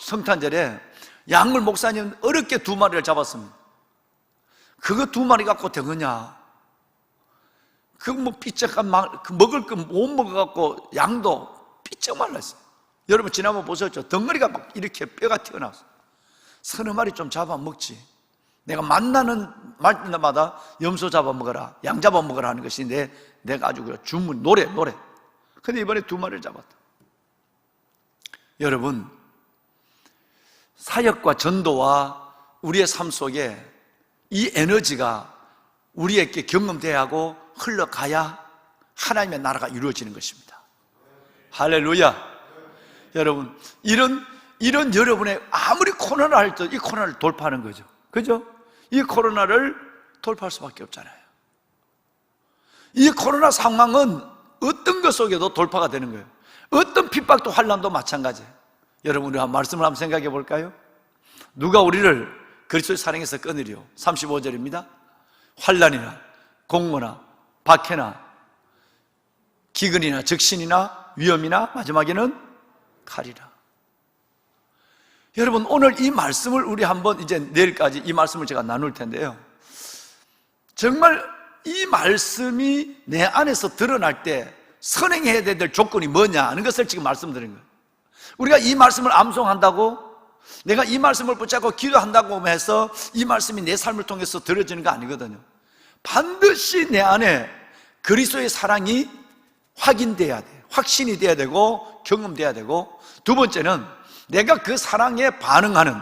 성탄절에 양을 목사님 어렵게 2마리를 잡았습니다. 그거 2마리 갖고 되느냐? 그 뭐 삐쩍한 먹을 거 못 먹어갖고 양도 삐쩍 말랐어요. 여러분 지난번 보셨죠? 덩어리가 막 이렇게 뼈가 튀어나왔어요. 30마리 좀 잡아먹지. 내가 만나는 말마다 염소 잡아먹어라, 양 잡아먹어라 하는 것이 내가 아주 그 주문, 노래. 근데 이번에 2마리를 잡았다. 여러분, 사역과 전도와 우리의 삶 속에 이 에너지가 우리에게 경험돼야 하고 흘러가야 하나님의 나라가 이루어지는 것입니다. 할렐루야. 여러분, 이런 여러분의 아무리 코로나 할 때 이 코로나를 돌파하는 거죠. 그죠? 이 코로나를 돌파할 수밖에 없잖아요. 이 코로나 상황은 어떤 것 속에도 돌파가 되는 거예요. 어떤 핍박도 환난도 마찬가지예요. 여러분, 우리 말씀을 한번 생각해 볼까요? 누가 우리를 그리스도의 사랑에서 끊으리요? 35절입니다. 환난이나 공고나 박해나 기근이나 적신이나 위험이나 마지막에는 칼이라. 여러분, 오늘 이 말씀을 우리 한번 이제 내일까지 이 말씀을 제가 나눌 텐데요, 정말 이 말씀이 내 안에서 드러날 때 선행해야 될 조건이 뭐냐 하는 것을 지금 말씀드린 거예요. 우리가 이 말씀을 암송한다고, 내가 이 말씀을 붙잡고 기도한다고 해서 이 말씀이 내 삶을 통해서 들어지는 거 아니거든요. 반드시 내 안에 그리스도의 사랑이 확인돼야 돼, 확신이 돼야 되고 경험돼야 되고, 두 번째는 내가 그 사랑에 반응하는,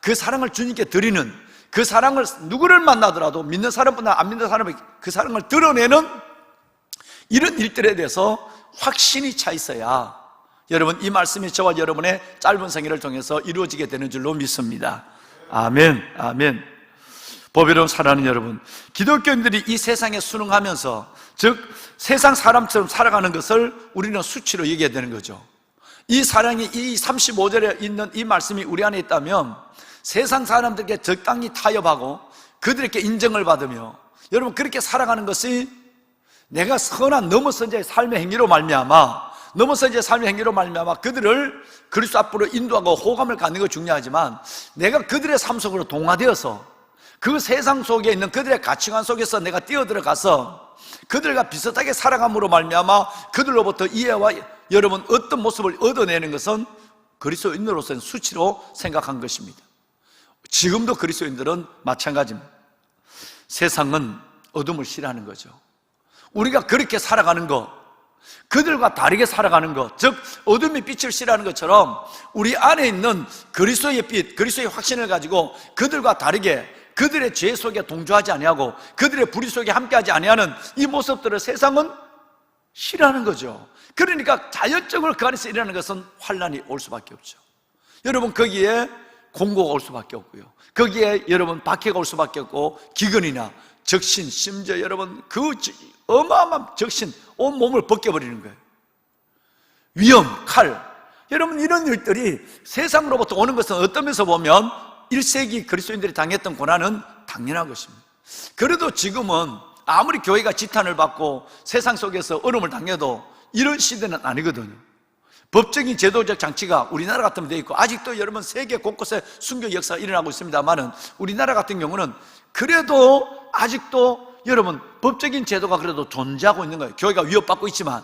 그 사랑을 주님께 드리는, 그 사랑을 누구를 만나더라도 믿는 사람보다 안 믿는 사람에게 그 사랑을 드러내는 이런 일들에 대해서 확신이 차 있어야 여러분 이 말씀이 저와 여러분의 짧은 생애를 통해서 이루어지게 되는 줄로 믿습니다. 아멘, 아멘. 보배로운 사랑하는 여러분, 기독교인들이 이 세상에 순응하면서, 즉 세상 사람처럼 살아가는 것을 우리는 수치로 여겨야 되는 거죠. 이 사랑이 이 35절에 있는 이 말씀이 우리 안에 있다면 세상 사람들에게 적당히 타협하고 그들에게 인정을 받으며, 여러분 그렇게 살아가는 것이 내가 선한 넘어선자의 삶의 행위로 말미암아, 넘어선자의 삶의 행위로 말미암아 그들을 그리스도 앞으로 인도하고 호감을 갖는 거 중요하지만, 내가 그들의 삶 속으로 동화되어서 그 세상 속에 있는 그들의 가치관 속에서 내가 뛰어들어가서 그들과 비슷하게 살아감으로 말미암아 그들로부터 이해와 여러분 어떤 모습을 얻어내는 것은 그리스도인으로서는 수치로 생각한 것입니다. 지금도 그리스도인들은 마찬가지입니다. 세상은 어둠을 싫어하는 거죠. 우리가 그렇게 살아가는 것, 그들과 다르게 살아가는 것, 즉 어둠의 빛을 싫어하는 것처럼 우리 안에 있는 그리스도의 빛, 그리스도의 확신을 가지고 그들과 다르게 그들의 죄 속에 동조하지 아니하고 그들의 불의 속에 함께하지 아니하는 이 모습들을 세상은 싫어하는 거죠. 그러니까 자연적으로 그 안에서 일어나는 것은 환난이 올 수밖에 없죠. 여러분 거기에 공고가 올 수밖에 없고요, 거기에 여러분 박해가 올 수밖에 없고, 기근이나 적신, 심지어 여러분 그 어마어마한 적신, 온 몸을 벗겨버리는 거예요. 위험, 칼, 여러분 이런 일들이 세상으로부터 오는 것은 어떤 면에서 보면 1세기 그리스도인들이 당했던 고난은 당연한 것입니다. 그래도 지금은 아무리 교회가 지탄을 받고 세상 속에서 어려움을 당해도 이런 시대는 아니거든요. 법적인 제도적 장치가 우리나라 같으면 돼 있고, 아직도 여러분 세계 곳곳에 순교 역사가 일어나고 있습니다만은 우리나라 같은 경우는 그래도 아직도 여러분 법적인 제도가 그래도 존재하고 있는 거예요. 교회가 위협받고 있지만,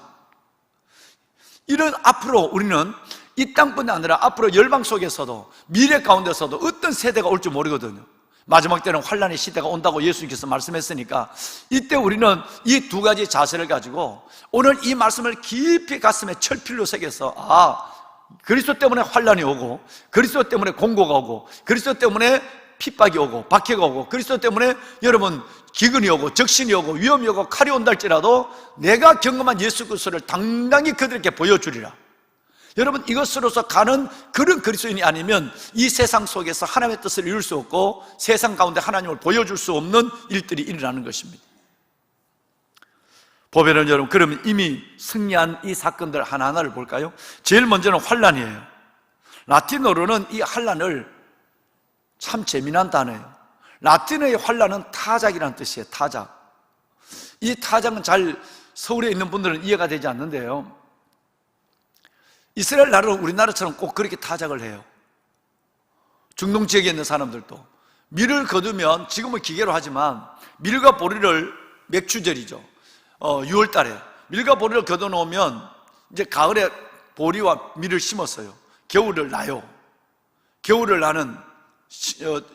이런 앞으로 우리는 이 땅뿐만 아니라 앞으로 열방 속에서도 미래 가운데서도 어떤 세대가 올지 모르거든요. 마지막 때는 환란의 시대가 온다고 예수님께서 말씀했으니까 이때 우리는 이 두 가지 자세를 가지고 오늘 이 말씀을 깊이 가슴에 철필로 새겨서, 그리스도 때문에 환란이 오고, 그리스도 때문에 공고가 오고, 그리스도 때문에 핍박이 오고 박해가 오고, 그리스도 때문에 여러분 기근이 오고 적신이 오고 위험이 오고 칼이 온다 할지라도 내가 경험한 예수 그리스도를 당당히 그들에게 보여주리라. 여러분, 이것으로서 가는 그런 그리스도인이 아니면 이 세상 속에서 하나님의 뜻을 이룰 수 없고 세상 가운데 하나님을 보여줄 수 없는 일들이 일어나는 것입니다. 보배는 여러분, 그러면 이미 승리한 이 사건들 하나하나를 볼까요? 제일 먼저는 환란이에요. 라틴어로는 이 환란을, 참 재미난 단어예요. 라틴어의 환란은 타작이라는 뜻이에요. 타작. 이 타작은 잘 서울에 있는 분들은 이해가 되지 않는데요, 이스라엘 나라는 우리나라처럼 꼭 그렇게 타작을 해요. 중동 지역에 있는 사람들도 밀을 거두면, 지금은 기계로 하지만 밀과 보리를, 맥추절이죠, 6월 달에 밀과 보리를 거둬 놓으면 이제 가을에 보리와 밀을 심었어요. 겨울을 나요. 겨울을 나는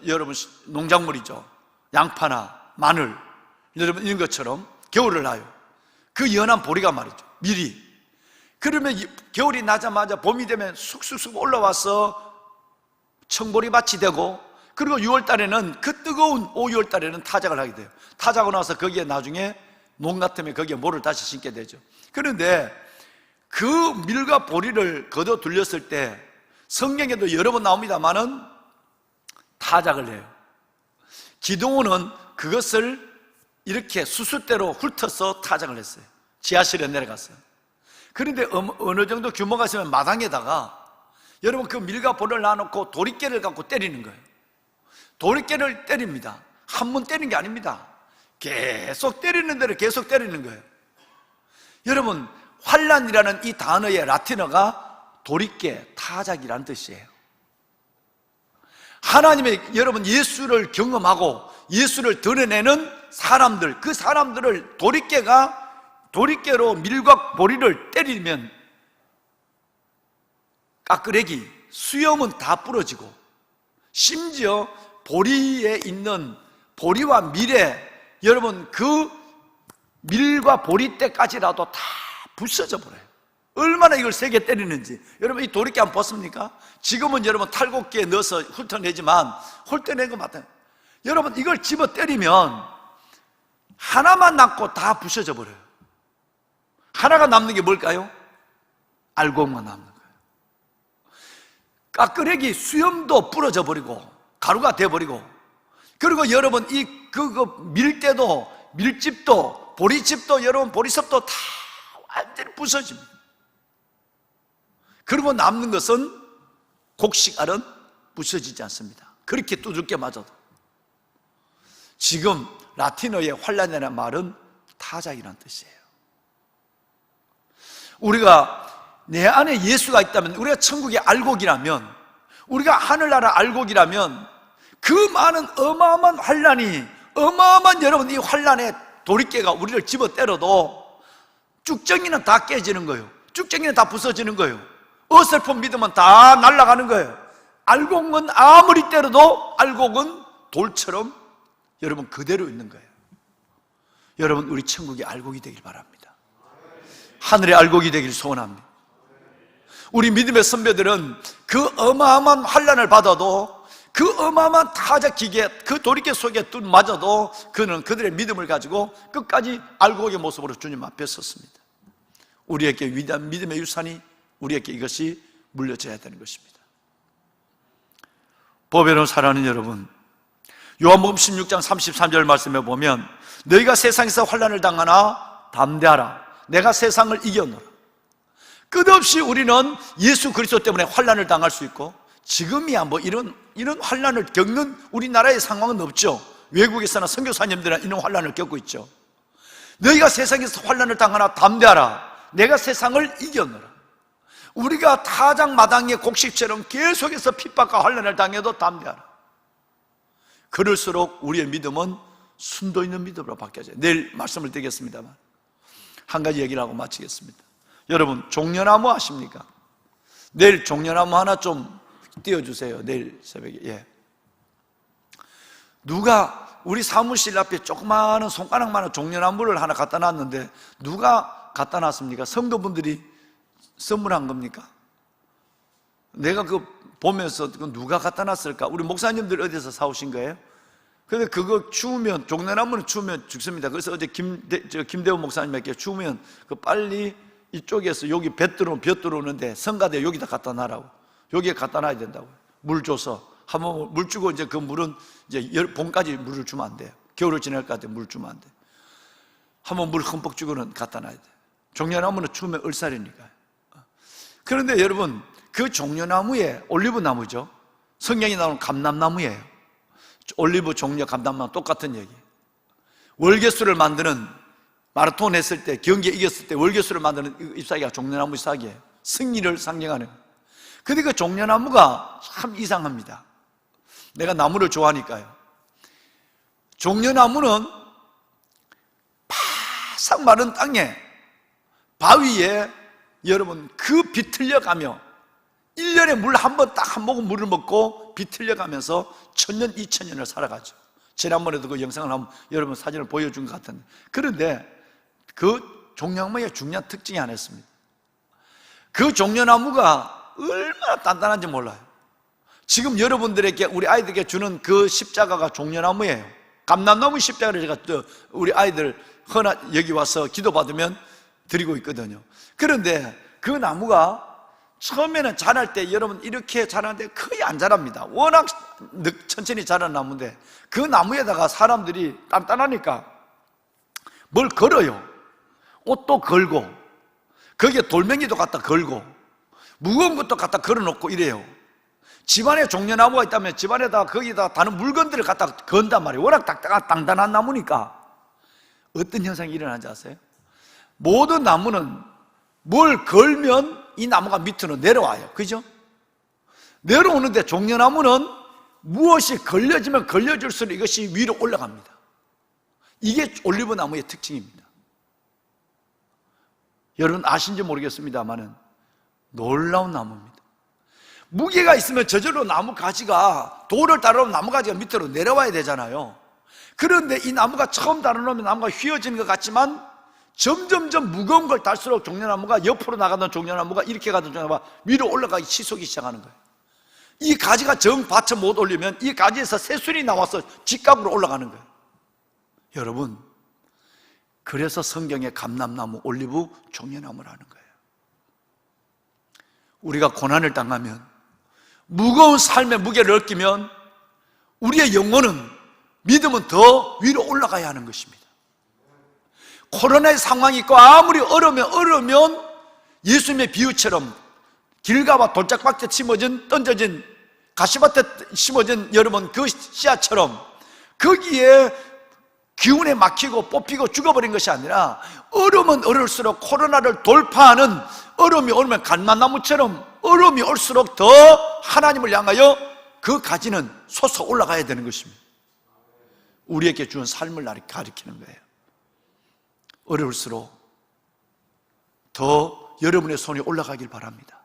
여러분 농작물이죠. 양파나 마늘, 여러분 이런 것처럼 겨울을 나요. 그 연한 보리가 말이죠, 밀이. 그러면 겨울이 나자마자 봄이 되면 쑥쑥쑥 올라와서 청보리밭이 되고, 그리고 6월 달에는 그 뜨거운 5, 6월 달에는 타작을 하게 돼요. 타작하고 나서 거기에 나중에 농 같으면 거기에 모를 다시 심게 되죠. 그런데 그 밀과 보리를 거둬 둘렸을 때 성경에도 여러 번 나옵니다만은 타작을 해요. 기드온은 그것을 이렇게 수수대로 훑어서 타작을 했어요. 지하실에 내려갔어요. 그런데 어느 정도 규모가 있으면 마당에다가 여러분 그 밀과 보리를 놔놓고 도리깨를 갖고 때리는 거예요. 도리깨를 때립니다. 한 번 때리는 게 아닙니다. 계속 때리는 대로 계속 때리는 거예요. 여러분, 환란이라는 이 단어의 라틴어가 도리깨, 타작이라는 뜻이에요. 하나님의, 여러분 예수를 경험하고 예수를 드러내는 사람들, 그 사람들을 도리깨로 밀과 보리를 때리면 까끄레기, 수염은 다 부러지고, 심지어 보리에 있는 보리와 밀에, 여러분 그 밀과 보리때까지라도 다 부서져 버려요. 얼마나 이걸 세게 때리는지. 여러분 이 도리깨 한번 봤습니까? 지금은 여러분 탈곡기에 넣어서 훑어내지만 훑어낸 거 맞아요. 여러분 이걸 집어 때리면 하나만 남고 다 부서져 버려요. 하나가 남는 게 뭘까요? 알곡만 남는 거예요. 까끄레기 수염도 부러져 버리고 가루가 돼 버리고, 그리고 여러분 이 밀대도, 밀집도, 보리집도, 여러분 보리섭도 다 완전히 부서집니다. 그리고 남는 것은 곡식알은 부서지지 않습니다. 그렇게 두들겨 맞아도. 지금 라틴어의 환란이라는 말은 타작이라는 뜻이에요. 우리가 내 안에 예수가 있다면, 우리가 천국의 알곡이라면, 우리가 하늘나라 알곡이라면 그 많은 어마어마한 환란이, 어마어마한 여러분 이 환란의 도리깨가 우리를 집어 때려도 쭉정이는 다 깨지는 거예요. 쭉정이는 다 부서지는 거예요. 어설픈 믿음은 다 날아가는 거예요. 알곡은 아무리 때려도 알곡은 돌처럼 여러분 그대로 있는 거예요. 여러분 우리 천국의 알곡이 되길 바랍니다. 하늘의 알곡이 되길 소원합니다. 우리 믿음의 선배들은 그 어마어마한 환란을 받아도, 그 어마어마한 타작 기계, 그 도리깨 속에 맞아도 그는 그들의 믿음을 가지고 끝까지 알곡의 모습으로 주님 앞에 섰습니다. 우리에게 위대한 믿음의 유산이, 우리에게 이것이 물려져야 되는 것입니다. 보배로 사랑하는 여러분, 요한복음 16장 33절 말씀에 보면 너희가 세상에서 환난을 당하나 담대하라, 내가 세상을 이겨노라. 끝없이 우리는 예수 그리스도 때문에 환난을 당할 수 있고, 지금이야 뭐 이런 환난을 겪는 우리나라의 상황은 없죠. 외국에서나 선교사님들은 이런 환난을 겪고 있죠. 너희가 세상에서 환난을 당하나 담대하라. 내가 세상을 이겼노라. 우리가 타작마당의 곡식처럼 계속해서 핍박과 환난을 당해도 담대하라. 그럴수록 우리의 믿음은 순도 있는 믿음으로 바뀌어져요. 내일 말씀을 드리겠습니다만 한 가지 얘기를 하고 마치겠습니다. 여러분, 종려나무 아십니까? 내일 종려나무 하나 좀 띄워주세요. 내일 새벽에. 예. 누가 우리 사무실 앞에 조그마한 손가락만한 종려나무를 하나 갖다 놨는데 누가 갖다 놨습니까? 성도분들이 선물한 겁니까? 내가 보면서 누가 갖다 놨을까? 우리 목사님들 어디서 사오신 거예요? 근데 그거 추우면, 종려나무는 추우면 죽습니다. 그래서 어제 김대훈 목사님에게 추우면 빨리 이쪽에서 여기 볕 들어오는데 성가대 여기다 갖다 놔라고. 여기에 갖다 놔야 된다고. 물 줘서 한번 물 주고 이제 그 물은 이제 봄까지 물을 주면 안 돼요. 겨울을 지날 것 같아 물 주면 안 돼. 한번 물 흠뻑 주고는 갖다 놔야 돼. 종려나무는 추우면 얼살이니까요. 그런데 여러분, 그 종려나무에 올리브 나무죠. 성경에 나오는 감람나무예요. 올리브 종려 감람나무 똑같은 얘기. 월계수를 만드는 마라톤 했을 때 경기에 이겼을 때 월계수를 만드는 잎사귀가 종려나무 잎사귀예요. 승리를 상징하는. 근데 그 종려나무가 참 이상합니다. 내가 나무를 좋아하니까요. 종려나무는 바싹 마른 땅에 바위에 여러분 그 비틀려 가며 1년에 물 한 번 딱 한 모금 물을 먹고 비틀려 가면서 1000년, 2000년을 살아가죠. 지난번에도 그 영상을 한번 여러분 사진을 보여준 것 같은데, 그런데 그 종려나무의 중요한 특징이 하나 있습니다. 그 종려나무가 얼마나 단단한지 몰라요. 지금 여러분들에게 우리 아이들에게 주는 그 십자가가 종려나무예요. 감람나무 십자가를 제가 우리 아이들 여기 와서 기도받으면 드리고 있거든요. 그런데 그 나무가 처음에는 자랄 때 여러분 이렇게 자라는데 거의 안 자랍니다. 워낙 천천히 자라는 나무인데 그 나무에다가 사람들이 단단하니까 뭘 걸어요. 옷도 걸고 거기에 돌멩이도 갖다 걸고 무거운 것도 갖다 걸어놓고 이래요. 집안에 종려나무가 있다면 집안에다가 거기다 다른 물건들을 갖다 건단 말이에요. 워낙 단단한 나무니까. 어떤 현상이 일어나는지 아세요? 모든 나무는 뭘 걸면 이 나무가 밑으로 내려와요. 그죠? 내려오는데 종려나무는 무엇이 걸려지면 걸려질수록 이것이 위로 올라갑니다. 이게 올리브 나무의 특징입니다. 여러분 아신지 모르겠습니다만은 놀라운 나무입니다. 무게가 있으면 저절로 나무 가지가 돌을 따라오면 나무 가지가 밑으로 내려와야 되잖아요. 그런데 이 나무가 처음 따라오면 나무가 휘어지는 것 같지만 점점점 무거운 걸 달수록 종려나무가 옆으로 나가던 종려나무가 이렇게 가던 종려나무가 위로 올라가기 치솟기 시작하는 거예요. 이 가지가 정 받쳐 못 올리면 이 가지에서 새순이 나와서 직각으로 올라가는 거예요. 여러분, 그래서 성경에 감람나무, 올리브, 종려나무라는 거예요. 우리가 고난을 당하면 무거운 삶의 무게를 느끼면 우리의 영혼은 믿음은 더 위로 올라가야 하는 것입니다. 코로나의 상황이 있고 아무리 어려우면 예수님의 비유처럼 길가와 돌짝밭에 던져진 가시밭에 심어진 여러분 그 씨앗처럼 거기에 기운에 막히고 뽑히고 죽어버린 것이 아니라 어려우면 어려울수록 코로나를 돌파하는 어려움이 오면 감람나무처럼 어려움이 올수록 더 하나님을 향하여 그 가지는 솟아 올라가야 되는 것입니다. 우리에게 주는 삶을 가리키는 거예요. 어려울수록 더 여러분의 손이 올라가길 바랍니다.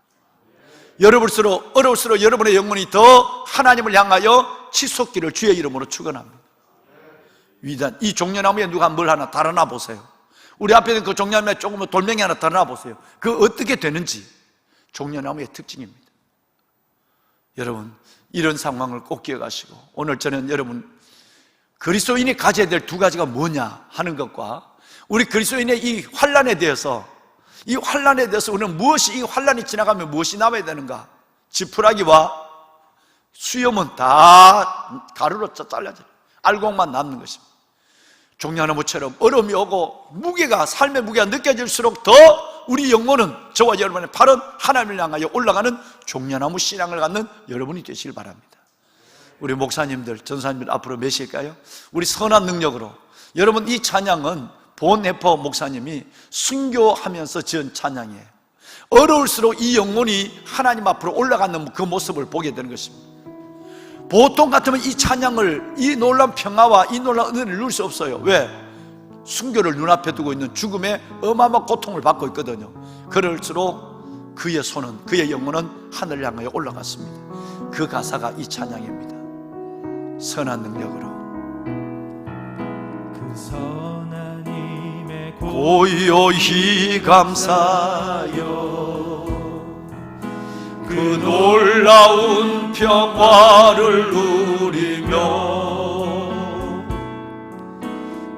어려울수록 여러분의 영혼이 더 하나님을 향하여 치솟기를 주의 이름으로 축원합니다. 위대한 이 종려나무에 누가 뭘 하나 달아나 보세요. 우리 앞에 있는 그 종려나무에 조금 돌멩이 하나 달아나 보세요. 그 어떻게 되는지 종려나무의 특징입니다. 여러분, 이런 상황을 꼭 기억하시고 오늘 저는 여러분 그리스도인이 가져야 될 두 가지가 뭐냐 하는 것과 우리 그리스도인의 이 환난에 대해서 우리는 무엇이 이 환난이 지나가면 무엇이 남아야 되는가? 지푸라기와 수염은 다 가루로 잘라져요. 알곡만 남는 것입니다. 종려나무처럼 어려움이 오고 삶의 무게가 느껴질수록 더 우리 영혼은 저와 여러분의 팔은 하나님을 향하여 올라가는 종려나무 신앙을 갖는 여러분이 되시길 바랍니다. 우리 목사님들, 전사님들 앞으로 몇일까요? 우리 선한 능력으로 여러분 이 찬양은 본네퍼 목사님이 순교하면서 지은 찬양이에요. 어려울수록 이 영혼이 하나님 앞으로 올라가는 그 모습을 보게 되는 것입니다. 보통 같으면 이 찬양을, 이 놀라운 평화와 이 놀라운 은혜를 누릴 수 없어요. 왜? 순교를 눈앞에 두고 있는 죽음의 어마어마한 고통을 받고 있거든요. 그럴수록 그의 손은, 그의 영혼은 하늘을 향하여 올라갔습니다. 그 가사가 이 찬양입니다. 선한 능력으로 그 선한 힘의 고요히 감사여 그 놀라운 평화를 누리며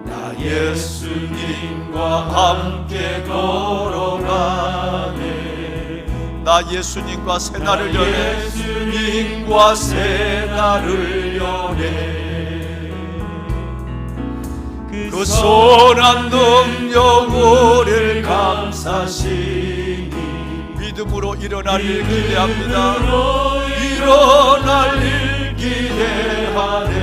나 예수님과 함께 걸어가네. 나 예수님과 새 날을 여네. 예수님과 새 날을 여네. 그 선한 능력을 감사시니 믿음으로 일어날 일 기대합니다. 일어날 일 기대하네.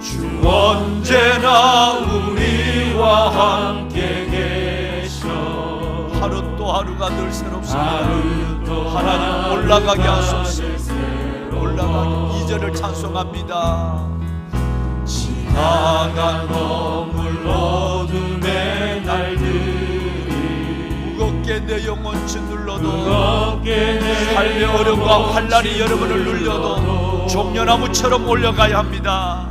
주 언제나 우리와 함께 계셔. 하루 또 하루가 늘 새롭습니다. 하나님 올라가게 하소서. 올라가게. 2절을 찬송합니다. 지나간 허물 어둠의 날들이 무겁게 내 영혼 짓눌러도 삶의 어려움과 환난이 여러분을 눌려도 종려나무처럼 올라가야 합니다.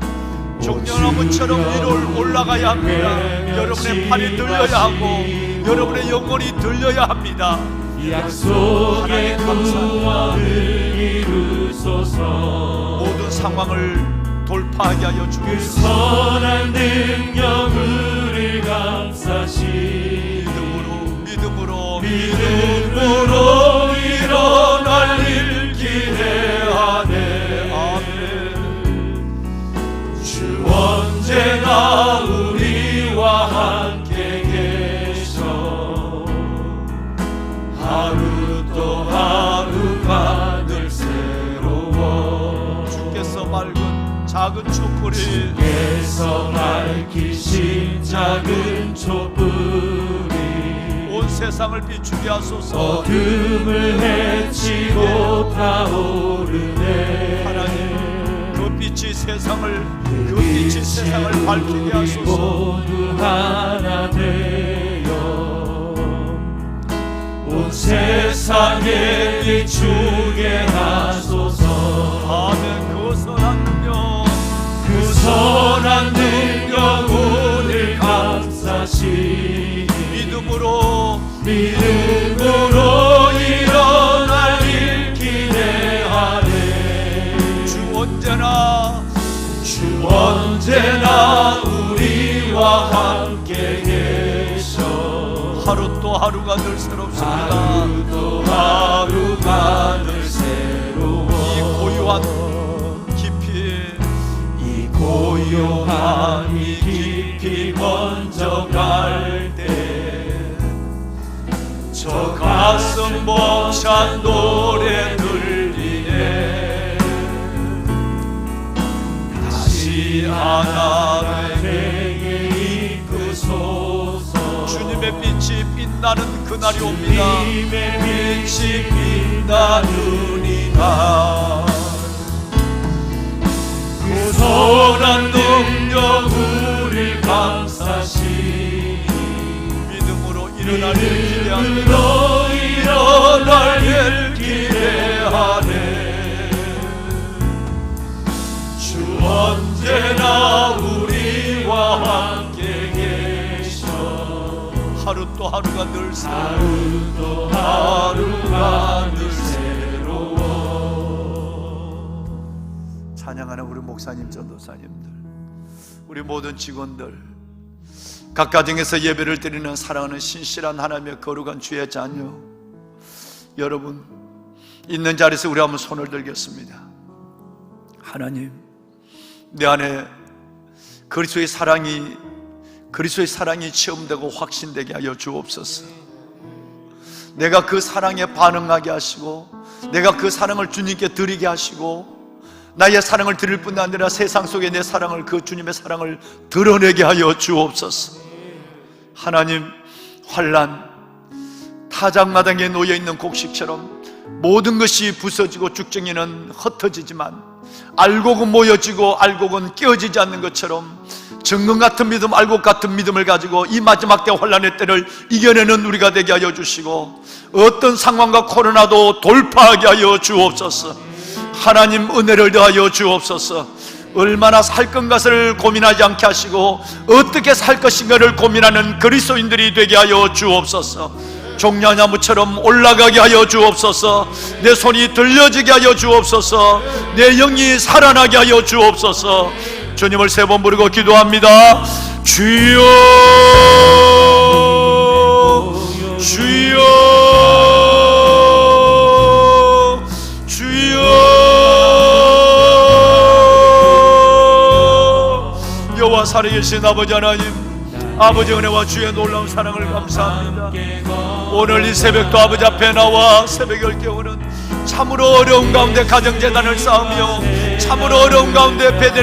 종려나무처럼 위로 올라가야 합니다. 여러분의 팔이 들려야 하고 여러분의 영혼이 들려야 합니다. 약속의 구원을 이루소서. 모든 상황을 돌파하게 하여 주옵소서. 그 선한 능력을 감사시 믿음으로 일어날 일 기대하네. 아멘. 주 언제나 우리와 함께 계셔. 하루 또 하루가 늘 새로워. 주께서 맑은 작은 촛불이 주께서 밝히신 작은 촛불이 온 세상을 비추게 하소서. 어둠을 헤치고 타오르네. 하나님 그 빛이 세상을 밝히게 하소서. 모두 하나 되어 온 세상에 비추게 하소서. 아멘. 그 선한 능력, 그 선한 능력 오늘 감사시 믿음으로 일어날 일 기대하네. 주 언제나 우리와 함께 계셔. 하루 또 하루가 늘 새롭습니다. 하루 또 하루가 늘 새로워. 이 고요한 고요함이 깊이 번져갈 때 저 가슴 벅찬 노래 들리네. 다시 하나님에게 이끄소서. 주님의 빛이 빛나는 그날이 옵니다. 주님의 빛이 빛나느니라. 그 선한 능력 우리 감사시 믿음으로 일어날 일 기대합니다. 일어날 일 기대하네. 주 언제나 우리와 함께 계셔. 하루 또 하루가 늘 새로워. 하루 또 하루가 늘 새로워. 찬양하는 우리 목사님, 전도사님들, 우리 모든 직원들, 각 가정에서 예배를 드리는 사랑하는 신실한 하나님의 거룩한 주의 자녀 여러분, 있는 자리에서 우리 한번 손을 들겠습니다. 하나님, 내 안에 그리스도의 사랑이 체험되고 확신되게 하여 주옵소서. 내가 그 사랑에 반응하게 하시고, 내가 그 사랑을 주님께 드리게 하시고, 나의 사랑을 드릴 뿐 아니라 세상 속에 내 사랑을, 그 주님의 사랑을 드러내게 하여 주옵소서. 하나님, 환난, 타작마당에 놓여있는 곡식처럼 모든 것이 부서지고 쭉정이는 흩어지지만 알곡은 모여지고 알곡은 깨어지지 않는 것처럼 정금 같은 믿음, 알곡 같은 믿음을 가지고 이 마지막 때 환난의 때를 이겨내는 우리가 되게 하여 주시고, 어떤 상황과 코로나도 돌파하게 하여 주옵소서. 하나님, 은혜를 더하여 주옵소서. 얼마나 살 것을 고민하지 않게 하시고 어떻게 살 것인가를 고민하는 그리스도인들이 되게 하여 주옵소서. 종려나무처럼 올라가게 하여 주옵소서. 내 손이 들려지게 하여 주옵소서. 내 영이 살아나게 하여 주옵소서. 주님을 세 번 부르고 기도합니다. 주여, 주여, 주여. 여호와 살아계신 아버지 하나님, 아버지 은혜와 주의 놀라운 사랑을 감사합니다. 오늘 이 새벽도 아버지 앞에 나와 새벽을 깨우는 참으로 어려운 가운데 가정재단을 쌓으며 참으로 어려운 가운데 베델